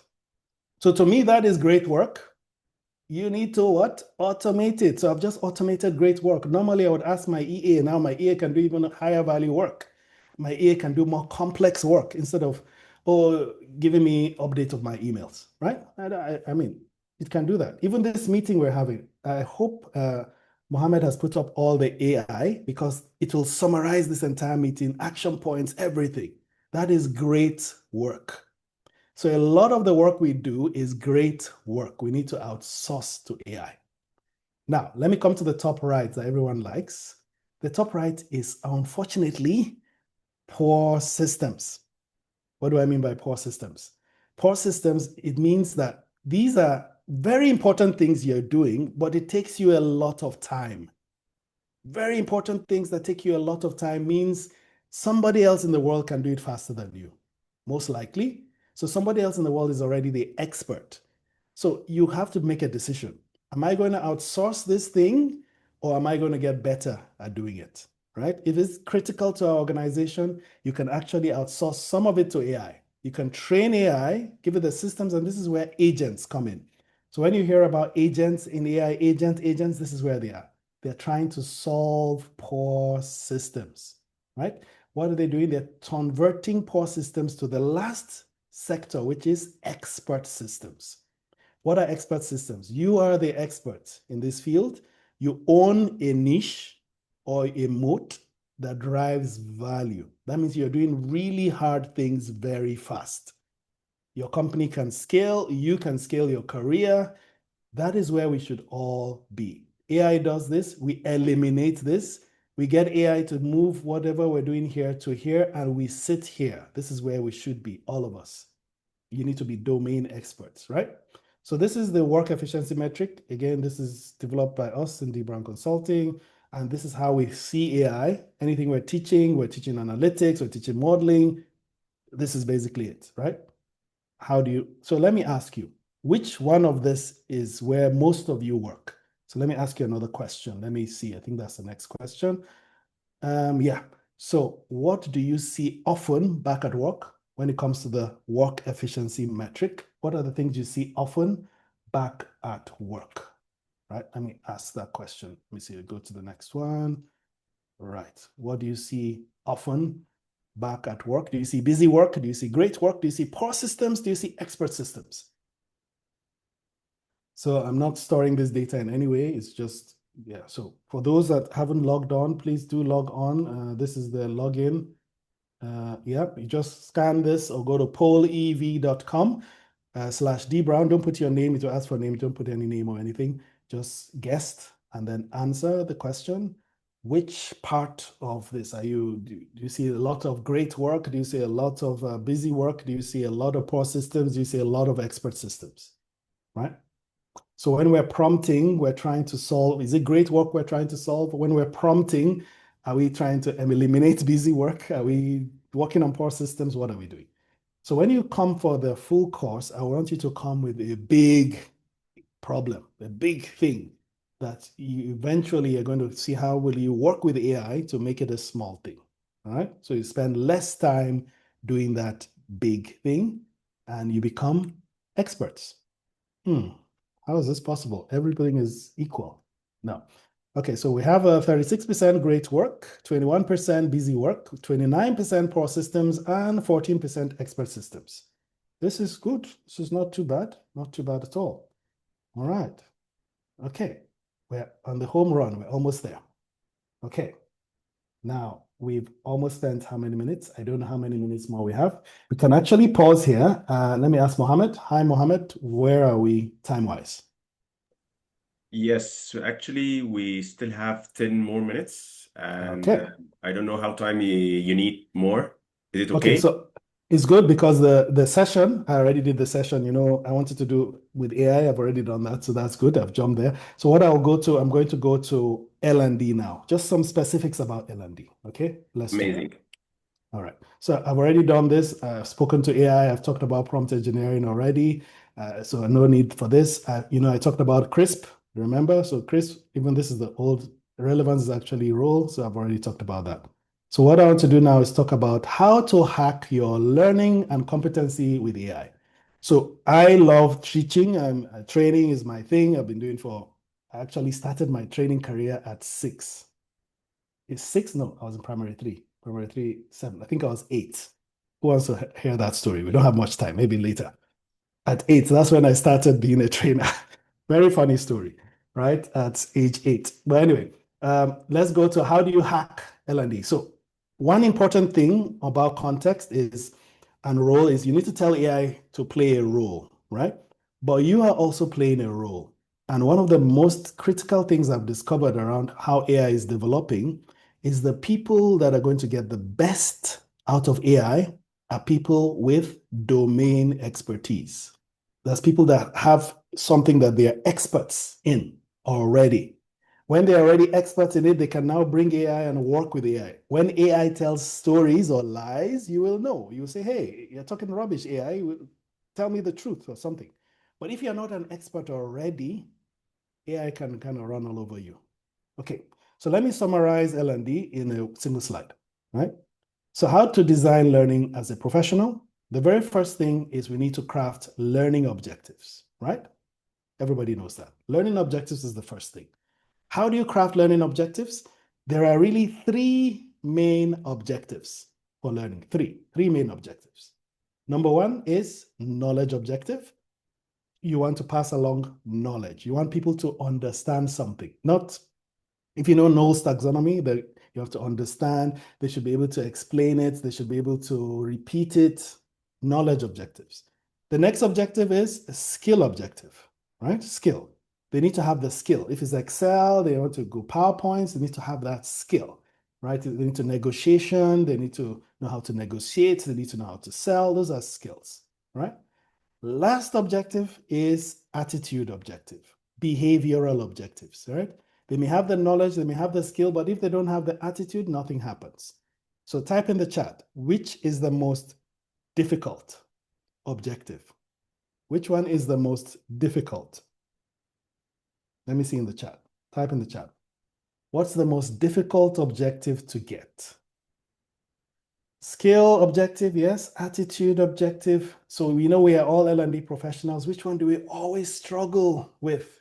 So to me, that is great work. You need to what? Automate it. So I've just automated great work. Normally, I would ask my EA. Now my EA can do even higher value work. My EA can do more complex work instead of, giving me updates of my emails, right? I mean, it can do that. Even this meeting we're having, I hope Mohammed has put up all the AI because it will summarize this entire meeting, action points, everything. That is great work. So a lot of the work we do is great work. We need to outsource to AI. Now, let me come to the top right that everyone likes. The top right is, unfortunately, poor systems. What do I mean by poor systems? Poor systems, it means that these are very important things you're doing, but it takes you a lot of time. Very important things that take you a lot of time means somebody else in the world can do it faster than you, most likely. So somebody else in the world is already the expert. So you have to make a decision. Am I going to outsource this thing or am I going to get better at doing it, right? If it's critical to our organization, you can actually outsource some of it to AI. You can train AI, give it the systems, and this is where agents come in. So when you hear about agents in AI, agents, this is where they are. They're trying to solve poor systems, right? What are they doing? They're converting poor systems to the last sector, which is expert systems. What are expert systems? You are the expert in this field. You own a niche or a moat that drives value. That means you're doing really hard things very fast. Your company can scale, you can scale your career. That is where we should all be. AI does this, we eliminate this, we get AI to move whatever we're doing here to here, and we sit here. This is where we should be, all of us. You need to be domain experts, right? So this is the work efficiency metric. Again, this is developed by us in D. Brown Consulting, and this is how we see AI. Anything we're teaching analytics, we're teaching modeling. This is basically it, right? So let me ask you, which one of this is where most of you work? So let me ask you another question. Let me see. I think that's the next question. Yeah. So what do you see often back at work when it comes to the work efficiency metric? What are the things you see often back at work? Right. Let me ask that question. Let me see. Go to the next one. Right. What do you see often back at work? Do you see busy work? Do you see great work? Do you see poor systems? Do you see expert systems? So I'm not storing this data in any way. It's just, yeah. So for those that haven't logged on, please do log on. This is the login. Yeah, you just scan this or go to pollev.com /dbrown. Don't put your name. It will ask for a name. Don't put any name or anything. Just guess and then answer the question. Which part of this are you? Do you see a lot of great work? Do you see a lot of busy work? Do you see a lot of poor systems? Do you see a lot of expert systems? Right? So when we're prompting, we're trying to solve, is it great work we're trying to solve? When we're prompting, are we trying to eliminate busy work? Are we working on poor systems? What are we doing? So when you come for the full course, I want you to come with a big problem, a big thing that you eventually are going to see how will you work with AI to make it a small thing. All right. So you spend less time doing that big thing and you become experts. How is this possible? Everything is equal. No. Okay, so we have a 36% great work, 21% busy work, 29% poor systems, and 14% expert systems. This is good. This is not too bad. Not too bad at all. All right. Okay, we're on the home run. We're almost there. Okay. Now, we've almost spent how many minutes? I don't know how many minutes more we have. We can actually pause here. Let me ask Mohammed. Hi, Mohammed. Where are we time-wise? Yes, so actually we still have 10 more minutes, and Okay. I don't know how time you need more. Is it Okay, okay? so it's good because the session, I already did the session, I wanted to do with AI. I've already done that, so that's good. I've jumped there. So what I'm going to go to L&D now. Just some specifics about L&D. Okay, let's do that. Amazing. All right. So I've already done this. I've spoken to AI. I've talked about prompt engineering already. So no need for this. I talked about CRISP. Remember? So CRISP, even this is the old relevance is actually role. So I've already talked about that. So what I want to do now is talk about how to hack your learning and competency with AI. So I love teaching. Training is my thing. I actually started my training career at 6. It's 6? No, I was in primary 3. Primary 3, 7. I think I was 8. Who wants to hear that story? We don't have much time, maybe later. At 8, that's when I started being a trainer. Very funny story, right? At age 8. But anyway, let's go to how do you hack L&D. So one important thing about context and role is you need to tell AI to play a role, right? But you are also playing a role. And one of the most critical things I've discovered around how AI is developing is the people that are going to get the best out of AI are people with domain expertise. That's people that have something that they are experts in already. When they're already experts in it, they can now bring AI and work with AI. When AI tells stories or lies, you will know. You will say, hey, you're talking rubbish, AI. Tell me the truth or something. But if you're not an expert already, AI can kind of run all over you. Okay, so let me summarize L&D in a single slide, right? So how to design learning as a professional? The very first thing is we need to craft learning objectives, right? Everybody knows that. Learning objectives is the first thing. How do you craft learning objectives? There are really 3 main objectives for learning. Three main objectives. Number 1 is knowledge objective. you want to pass along knowledge. You want people to understand something. Not, if you know Knowles taxonomy, that you have to understand, they should be able to explain it, they should be able to repeat it. Knowledge objectives. The next objective is a skill objective, right? Skill. They need to have the skill. If it's Excel, they want to go PowerPoints, they need to have that skill, right? They need to negotiation, they need to know how to negotiate, they need to know how to sell. Those are skills, right? Last objective is attitude objective, behavioral objectives, right? They may have the knowledge, they may have the skill, but if they don't have the attitude, nothing happens. So type in the chat, which is the most difficult objective? Which one is the most difficult? Let me see in the chat. Type in the chat. What's the most difficult objective to get? Skill objective, yes. Attitude objective. So we know we are all L&D professionals. Which one do we always struggle with?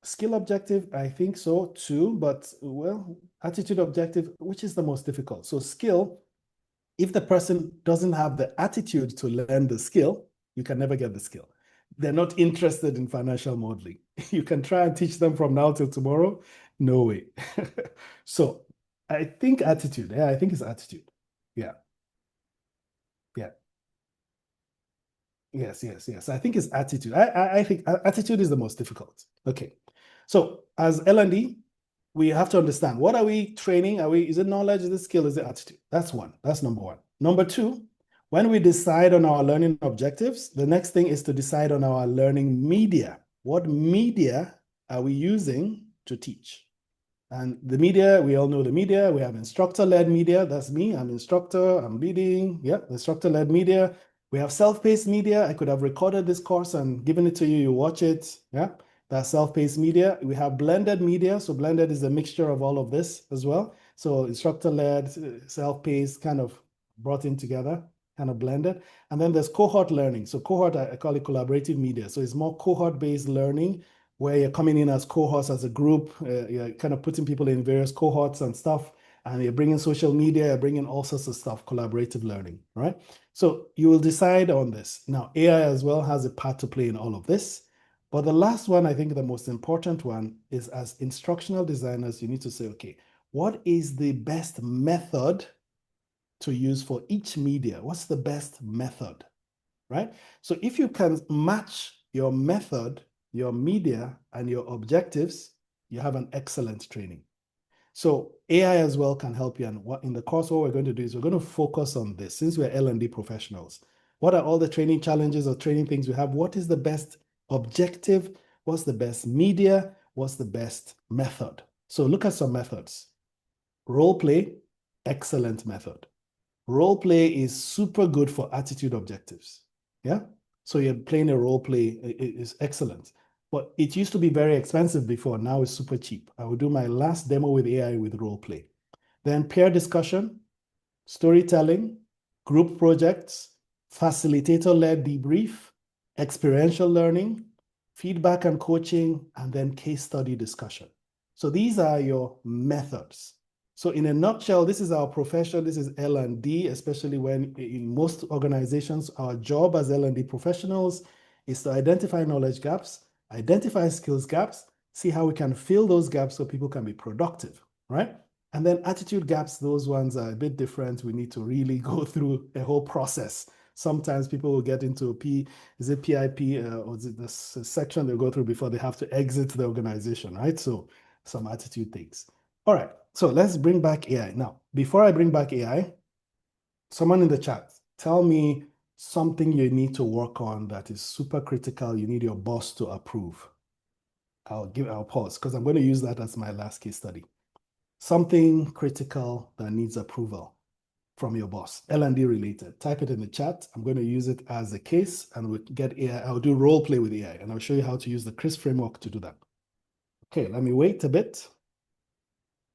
Skill objective, I think so too, but well, attitude objective, which is the most difficult? So skill, if the person doesn't have the attitude to learn the skill, you can never get the skill. They're not interested in financial modeling. You can try and teach them from now till tomorrow. No way. So I think attitude. Yeah, I think it's attitude. Yeah. Yeah. Yes. I think it's attitude. I think attitude is the most difficult. Okay. So as L&D, we have to understand, what are we training? Is it knowledge, is it skill, is it attitude? That's one. That's number one. Number two, when we decide on our learning objectives, the next thing is to decide on our learning media. What media are we using to teach? And the media, we all know the media. We have instructor-led media. That's me. I'm instructor. I'm leading. Yeah, instructor-led media. We have self-paced media. I could have recorded this course and given it to you. You watch it. Yeah, that's self-paced media. We have blended media. So blended is a mixture of all of this as well. So instructor-led, self-paced, kind of brought in together, kind of blended. And then there's cohort learning. So cohort, I call it collaborative media. So it's more cohort-based learning, where you're coming in as cohorts, as a group, you're kind of putting people in various cohorts and stuff, and you're bringing social media, you're bringing all sorts of stuff, collaborative learning, right? So you will decide on this. Now, AI as well has a part to play in all of this. But the last one, I think the most important one, is as instructional designers, you need to say, okay, what is the best method to use for each media? What's the best method, right? So if you can match your method, your media, and your objectives, you have an excellent training. So AI as well can help you. And in the course, what we're going to do is we're going to focus on this. Since we're L&D professionals, what are all the training challenges or training things we have? What is the best objective? What's the best media? What's the best method? So look at some methods. Role play, excellent method. Role play is super good for attitude objectives. Yeah. So you're playing a role play is excellent. But it used to be very expensive before. Now it's super cheap. I will do my last demo with AI with role play. Then peer discussion, storytelling, group projects, facilitator-led debrief, experiential learning, feedback and coaching, and then case study discussion. So these are your methods. So in a nutshell, this is our profession. This is L&D, especially when in most organizations, our job as L&D professionals is to identify knowledge gaps, identify skills gaps, see how we can fill those gaps so people can be productive, right? And then attitude gaps, those ones are a bit different. We need to really go through a whole process. Sometimes people will get into PIP, or is it this section they go through before they have to exit the organization, right? So some attitude things. All right, so let's bring back AI. Now, before I bring back AI, someone in the chat, tell me something you need to work on that is super critical. You need your boss to approve. I'll pause because I'm going to use that as my last case study. Something critical that needs approval from your boss, L&D related. Type it in the chat. I'm going to use it as a case and we'll get AI. I'll do role play with AI and I'll show you how to use the CRISP framework to do that. Okay, let me wait a bit.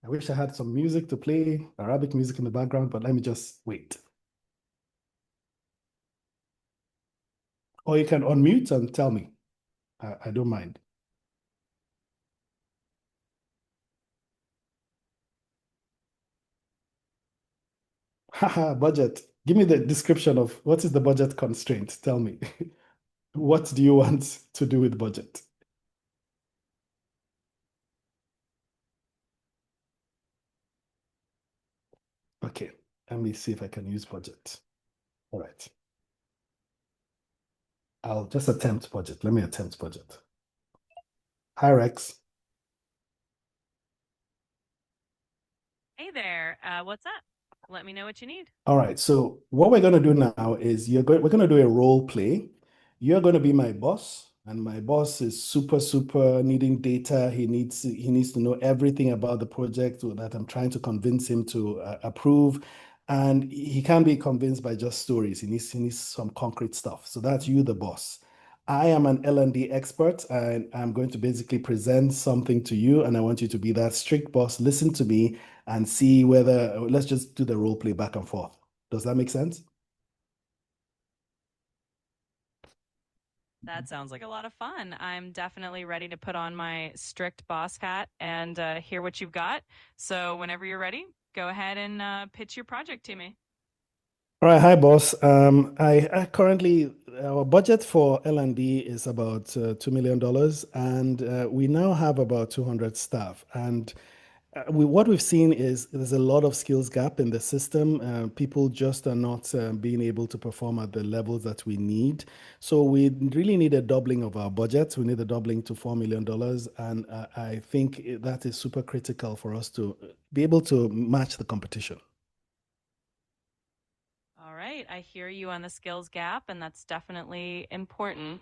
I wish I had some music to play, Arabic music in the background, but let me just wait. Or you can unmute and tell me. I don't mind. Haha, budget. Give me the description of what is the budget constraint. Tell me. What do you want to do with budget? Okay, let me see if I can use budget. All right. I'll just attempt budget. Let me attempt budget. Hi, Rex. Hey there. What's up? Let me know what you need. All right. So what we're going to do now is we're going to do a role play. You're going to be my boss, and my boss is super, super needing data. He needs to know everything about the project that I'm trying to convince him to approve. And he can't be convinced by just stories. He needs some concrete stuff. So that's you, the boss. I am an L&D expert, and I'm going to basically present something to you, and I want you to be that strict boss. Listen to me and see whether, let's just do the role play back and forth. Does that make sense? That sounds like a lot of fun. I'm definitely ready to put on my strict boss hat and hear what you've got. So whenever you're ready, go ahead and pitch your project to me. All right, hi boss. I currently our budget for L&D is about $2 million, and we now have about 200 staff. And what we've seen is there's a lot of skills gap in the system. People just are not being able to perform at the levels that we need. So we really need a doubling of our budget. We need a doubling to $4 million, and I think that is super critical for us to be able to match the competition. All right. I hear you on the skills gap, and that's definitely important.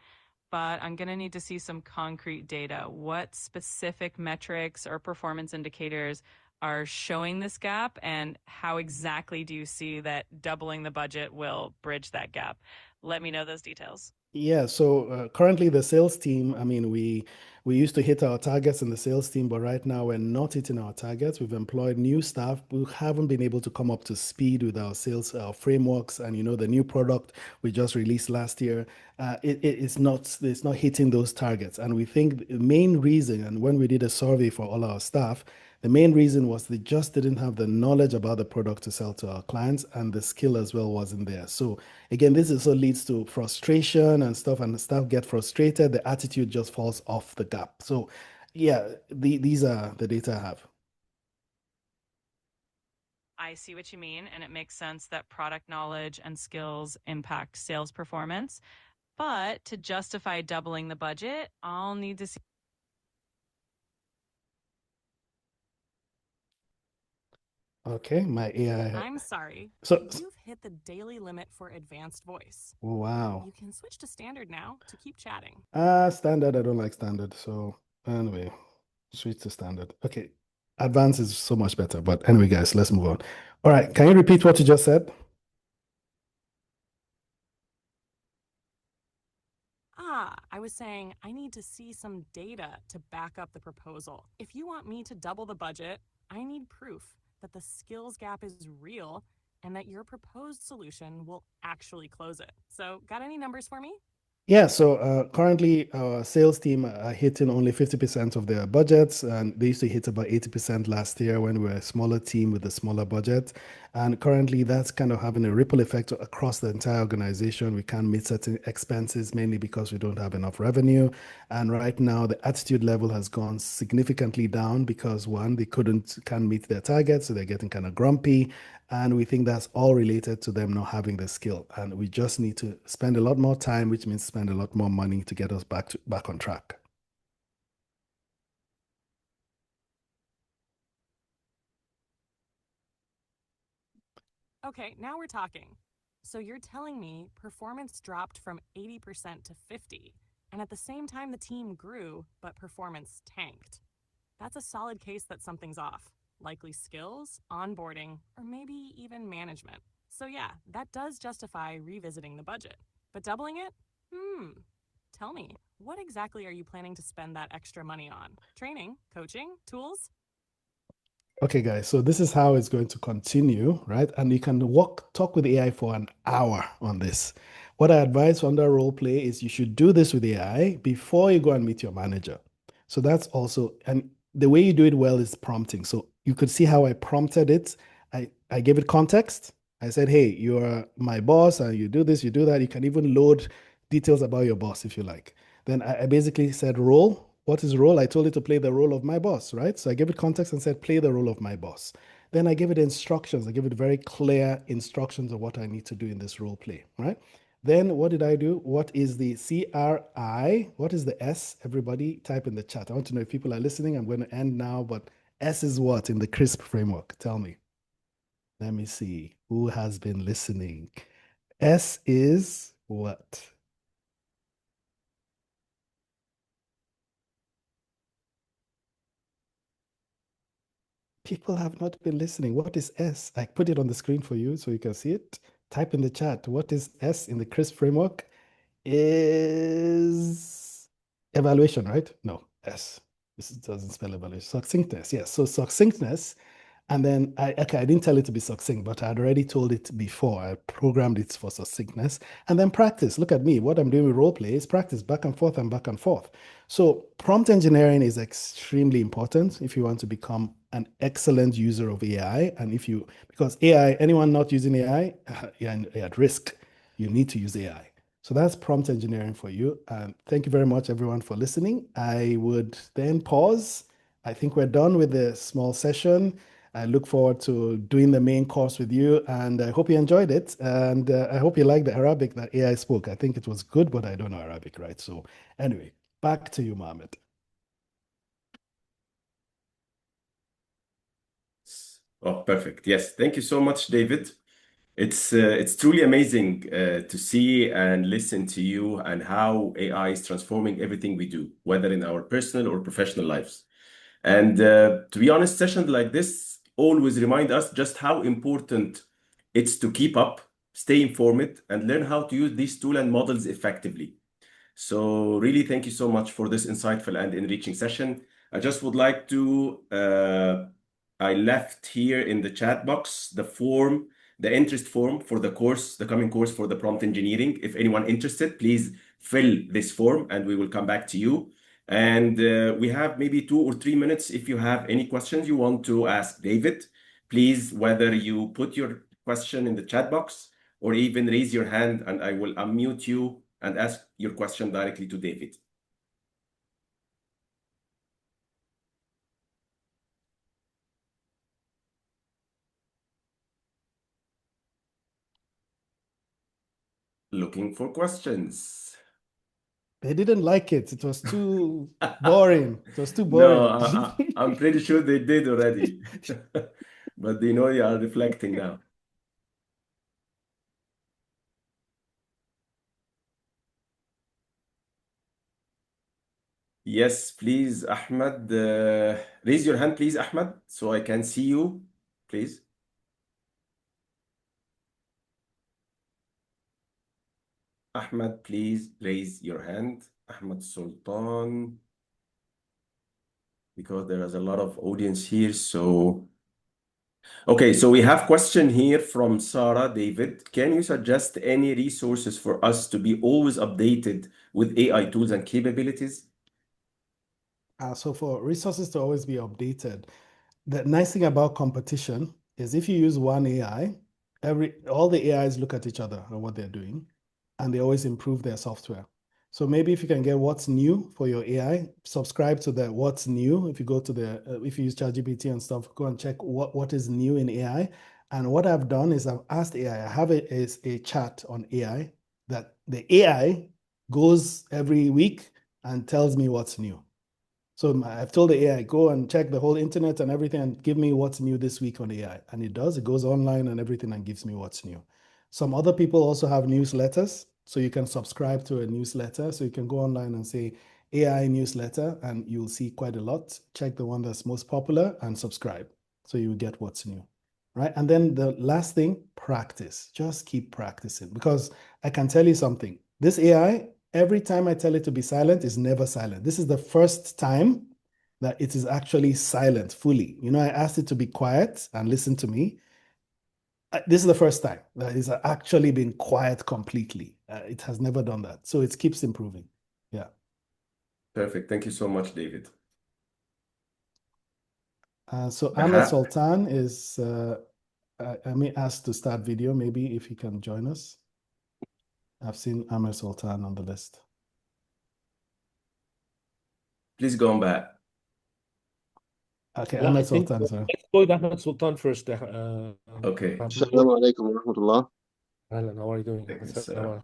But I'm going to need to see some concrete data. What specific metrics or performance indicators are showing this gap, and how exactly do you see that doubling the budget will bridge that gap? Let me know those details. Yeah, so currently the sales team, I mean, we used to hit our targets in the sales team, but right now we're not hitting our targets. We've employed new staff who haven't been able to come up to speed with our sales frameworks, and the new product we just released last year, it's not hitting those targets. And we think the main reason, and when we did a survey for all our staff, the main reason was they just didn't have the knowledge about the product to sell to our clients, and the skill as well wasn't there. So again, this also leads to frustration and stuff, and the staff get frustrated. The attitude just falls off the gap. So, yeah, these are the data I have. I see what you mean, and it makes sense that product knowledge and skills impact sales performance. But to justify doubling the budget, I'll need to see. Okay, my AI. I'm sorry. So, You've hit the daily limit for advanced voice. wow. You can switch to standard now to keep chatting. Standard. I don't like standard. So anyway, switch to standard. Okay, advanced is so much better. But anyway, guys, let's move on. All right, can you repeat what you just said? I was saying I need to see some data to back up the proposal. If you want me to double the budget, I need proof that the skills gap is real and that your proposed solution will actually close it. So, got any numbers for me? Yeah, so currently our sales team are hitting only 50% of their budgets, and they used to hit about 80% last year when we were a smaller team with a smaller budget. And currently that's kind of having a ripple effect across the entire organization. We can't meet certain expenses mainly because we don't have enough revenue. And right now the attitude level has gone significantly down because one, they can't meet their targets, so they're getting kind of grumpy. And we think that's all related to them not having the skill. And we just need to spend a lot more time, which means spend a lot more money to get us back on track. Okay, now we're talking. So you're telling me performance dropped from 80% to 50, and at the same time the team grew, but performance tanked. That's a solid case that something's off. Likely skills, onboarding, or maybe even management. So yeah, that does justify revisiting the budget. But doubling it? Tell me, what exactly are you planning to spend that extra money on? Training, coaching, tools? Okay, guys, so this is how it's going to continue, right? And you can talk with AI for an hour on this. What I advise on the role play is you should do this with AI before you go and meet your manager. So that's also, and the way you do it well is prompting. So you could see how I prompted it. I gave it context. I said, hey, you're my boss and you do this, you do that. You can even load details about your boss, if you like. Then I basically said role. What is role? I told it to play the role of my boss, right? So I gave it context and said, play the role of my boss. Then I gave it instructions. I gave it very clear instructions of what I need to do in this role play, right? Then what did I do? What is the CRI? What is the S? Everybody type in the chat. I want to know if people are listening. I'm going to end now, but S is what in the CRISP framework? Tell me. Let me see who has been listening. S is what? People have not been listening. What is S? I put it on the screen for you so you can see it. Type in the chat. What is S in the CRISP framework? Is evaluation, right? No, S. This doesn't spell evaluation. Succinctness, yes. So succinctness. And then I didn't tell it to be succinct, but I had already told it before. I programmed it for succinctness. And then practice. Look at me. What I'm doing with role play is practice back and forth and back and forth. So prompt engineering is extremely important if you want to become an excellent user of AI. And because AI, anyone not using AI, you're at risk. You need to use AI. So that's prompt engineering for you. And thank you very much, everyone, for listening. I would then pause. I think we're done with the small session. I look forward to doing the main course with you, and I hope you enjoyed it. And I hope you liked the Arabic that AI spoke. I think it was good, but I don't know Arabic, right? So anyway, back to you, Mohammed. Oh, perfect. Yes, thank you so much, David. It's truly amazing to see and listen to you and how AI is transforming everything we do, whether in our personal or professional lives. And to be honest, sessions like this always remind us just how important it's to keep up, stay informed, and learn how to use these tools and models effectively. So really, thank you so much for this insightful and enriching session. I just would like to, I left here in the chat box the interest form for the course, the coming course for the prompt engineering. If anyone interested, please fill this form and we will come back to you. And we have maybe 2 or 3 minutes. If you have any questions you want to ask David, please, whether you put your question in the chat box or even raise your hand and I will unmute you and ask your question directly to David. Looking for questions. They didn't like it. It was too boring. It was too No, boring. I'm pretty sure they did already. But they know you are reflecting now. Yes, please, Ahmed. Raise your hand, please, Ahmed, so I can see you, please. Ahmed, please raise your hand. Ahmed Sultan, because there is a lot of audience here. So, okay, so we have question here from Sarah David. Can you suggest any resources for us to be always updated with AI tools and capabilities? So for resources to always be updated, the nice thing about competition is if you use one AI, all the AIs look at each other and what they're doing, and they always improve their software. So maybe if you can get what's new for your AI, subscribe to the what's new. If you go to if you use ChatGPT and stuff, go and check what is new in AI. And what I've done is I've asked AI. I have a chat on AI that the AI goes every week and tells me what's new. So I've told the AI, go and check the whole internet and everything and give me what's new this week on AI. And it does. It goes online and everything and gives me what's new. Some other people also have newsletters. So you can subscribe to a newsletter. So you can go online and say AI newsletter and you'll see quite a lot. Check the one that's most popular and subscribe. So you get what's new, right? And then the last thing, practice. Just keep practicing, because I can tell you something. This AI, every time I tell it to be silent, it's never silent. This is the first time that it is actually silent fully. I asked it to be quiet and listen to me. This is the first time that it's actually been quiet completely. It has never done that. So it keeps improving. Yeah. Perfect. Thank you so much, David. So Ahmed Sultan is, I may ask to start video, maybe if he can join us. I've seen Ahmed Sultan on the list. Please go on back. Okay, لا I Ahmed think Sultan, sorry. let's go with Ahmed Sultan first. Okay. السلام عليكم ورحمة الله. Alan, how are you doing? Thank you, السلام sir.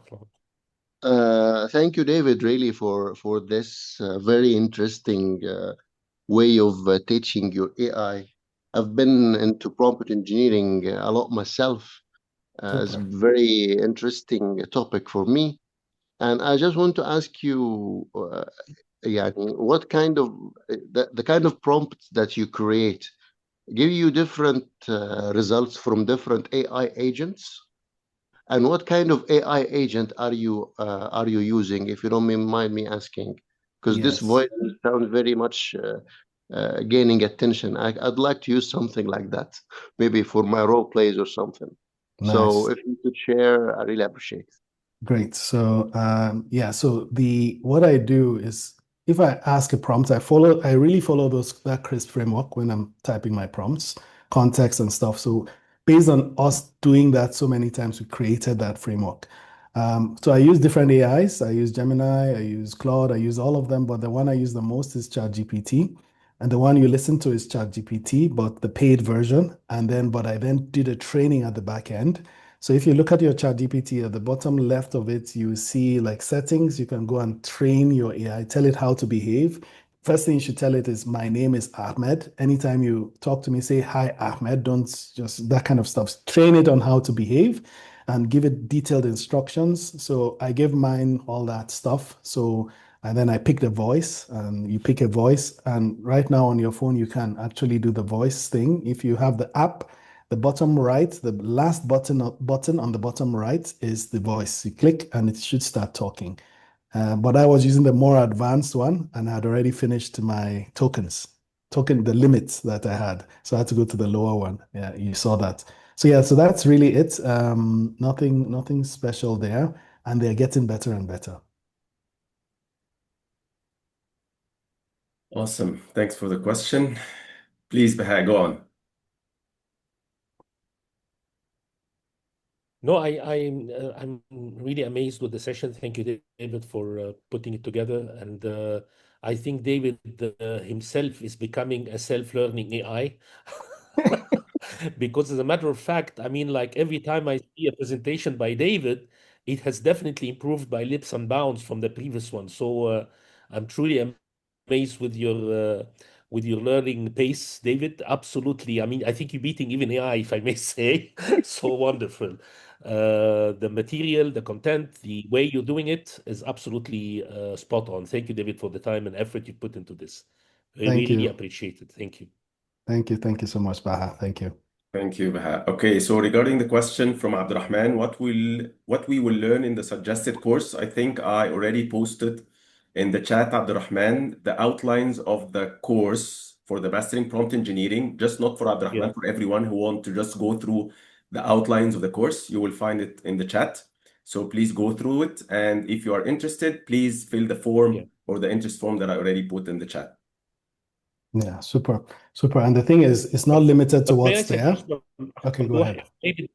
عليكم. Thank you, David, really for this very interesting way of teaching your AI. I've been into prompt engineering a lot myself. It's a Super. very interesting topic for me. And I just want to ask you, يعني, what kind of the kind of prompts that you create give you different results from different AI agents? And what kind of AI agent are you using, if you don't mind me asking? Because this Yes. voice sounds very much gaining attention. I'd like to use something like that, maybe for my role plays or something. So Nice. if you could share, I really appreciate it. Great. So yeah, so what I do is if I ask a prompt, I really follow that CRISP framework when I'm typing my prompts, context and stuff. So based on us doing that so many times, we created that framework. So I use different AIs. I use Gemini, I use Claude, I use all of them, but the one I use the most is ChatGPT. And the one you listen to is ChatGPT, but the paid version. But I then did a training at the back end. So if you look at your ChatGPT at the bottom left of it, you see like settings. You can go and train your AI, tell it how to behave. First thing you should tell it is, my name is Ahmed. Anytime you talk to me, say, hi, Ahmed. Don't just that kind of stuff. Train it on how to behave and give it detailed instructions. So I give mine all that stuff. And then I pick the voice, and you pick a voice. And right now on your phone, you can actually do the voice thing. If you have the app, the bottom right, the last button on the bottom right is the voice. You click and it should start talking. But I was using the more advanced one, and I had already finished my the limits that I had. So I had to go to the lower one. Yeah, you saw that. So yeah, so that's really it. Nothing special there, and they're getting better and better. Awesome. Thanks for the question. Please, Baha, go on. No, I'm really amazed with the session. Thank you, David, for putting it together. And I think David himself is becoming a self-learning AI. Because as a matter of fact, I mean, like every time I see a presentation by David, it has definitely improved by leaps and bounds from the previous one. So I'm truly amazed with your learning pace, David. Absolutely. I mean, I think you're beating even AI, if I may say. So wonderful. The material, the content, the way you're doing it is absolutely spot on. Thank you, David, for the time and effort you put into this. I Thank really you. appreciate it. Thank you. Thank you. Thank you so much, Baha. Thank you. Thank you, Baha. Okay, so regarding the question from Abdurrahman, what we will learn in the suggested course, I think I already posted in the chat, Abdurrahman, the outlines of the course for the mastering prompt engineering, just not for Abdurrahman, Yeah. for everyone who want to just go through the outlines of the course. You will find it in the chat. So please go through it. And if you are interested, please fill the form Yeah. or the interest form that I already put in the chat. Yeah, super. And the thing is, it's not limited to But may I what's there. suggest Okay, go ahead. maybe,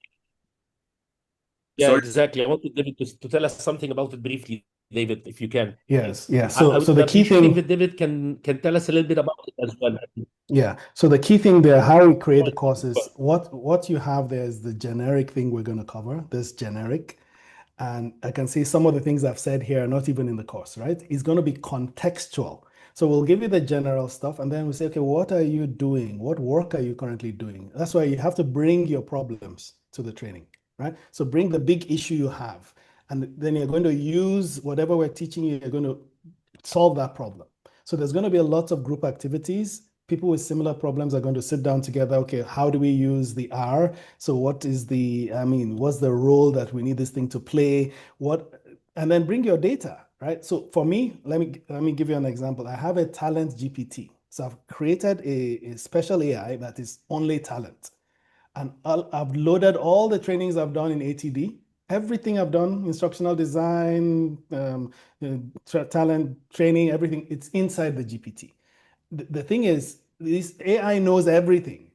yeah, Sorry. exactly. I wanted David to tell us something about it briefly, David, if you can. Yes, yeah. I So would the key appreciate thing, if David can tell us a little bit about it as well. yeah. So the key thing there, how we create the course is what you have there is the generic thing we're going to cover. This generic. And I can see some of the things I've said here are not even in the course, right? It's going to be contextual. So we'll give you the general stuff, and then we say, okay, what are you doing? What work are you currently doing? That's why you have to bring your problems to the training, right? So bring the big issue you have, and then you're going to use whatever we're teaching you, you're going to solve that problem. So there's going to be a lot of group activities. People with similar problems are going to sit down together. Okay, how do we use the R? So what's the role that we need this thing to play? And then bring your data, right? So for me, let me give you an example. I have a talent GPT. So I've created a special AI that is only talent. And I've loaded all the trainings I've done in ATD, everything I've done, instructional design, talent training, everything, it's inside the GPT. The thing is, this AI knows everything,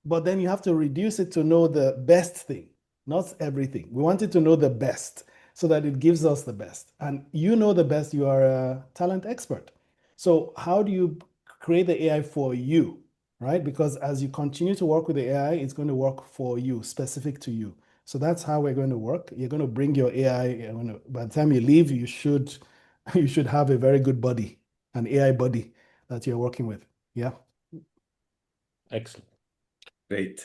but then you have to reduce it to know the best thing, not everything. We want it to know the best. so that it gives us the best. And you know the best, you are a talent expert. So how do you create the AI for you, right? Because as you continue to work with the AI, it's going to work for you, specific to you. So that's how we're going to work. You're going to bring your AI. By the time you leave, you should have a very good buddy, an AI buddy that you're working with. Yeah. Excellent. Great.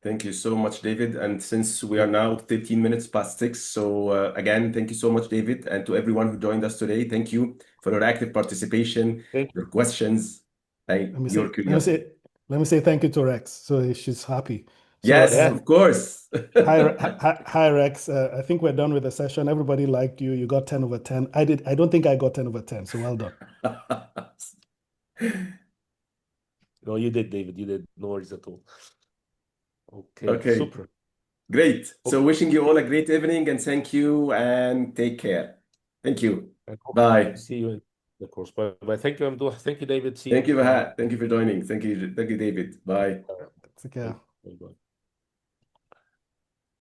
Thank you so much, David. And since we are now 13 minutes past 6, so again, thank you so much, David, and to everyone who joined us today. Thank you for your active participation, Thank you. your questions, and your curiosity. Let me say thank you to Rex. So she's happy. Yes, of course. Hi, Rex. I think we're done with the session. Everybody liked you. You got 10 over 10. I don't think I got 10 over 10. So well done. No, you did, David. You did. No worries at all. Okay. Super. Great. So wishing you all a great evening and thank you and take care. Thank you. Bye. See you in the course. Bye. Thank you, Amdouh. Thank you, David. See Thank you, you. Vahat. Thank you for joining. Thank you, David. Bye. Take care. Bye.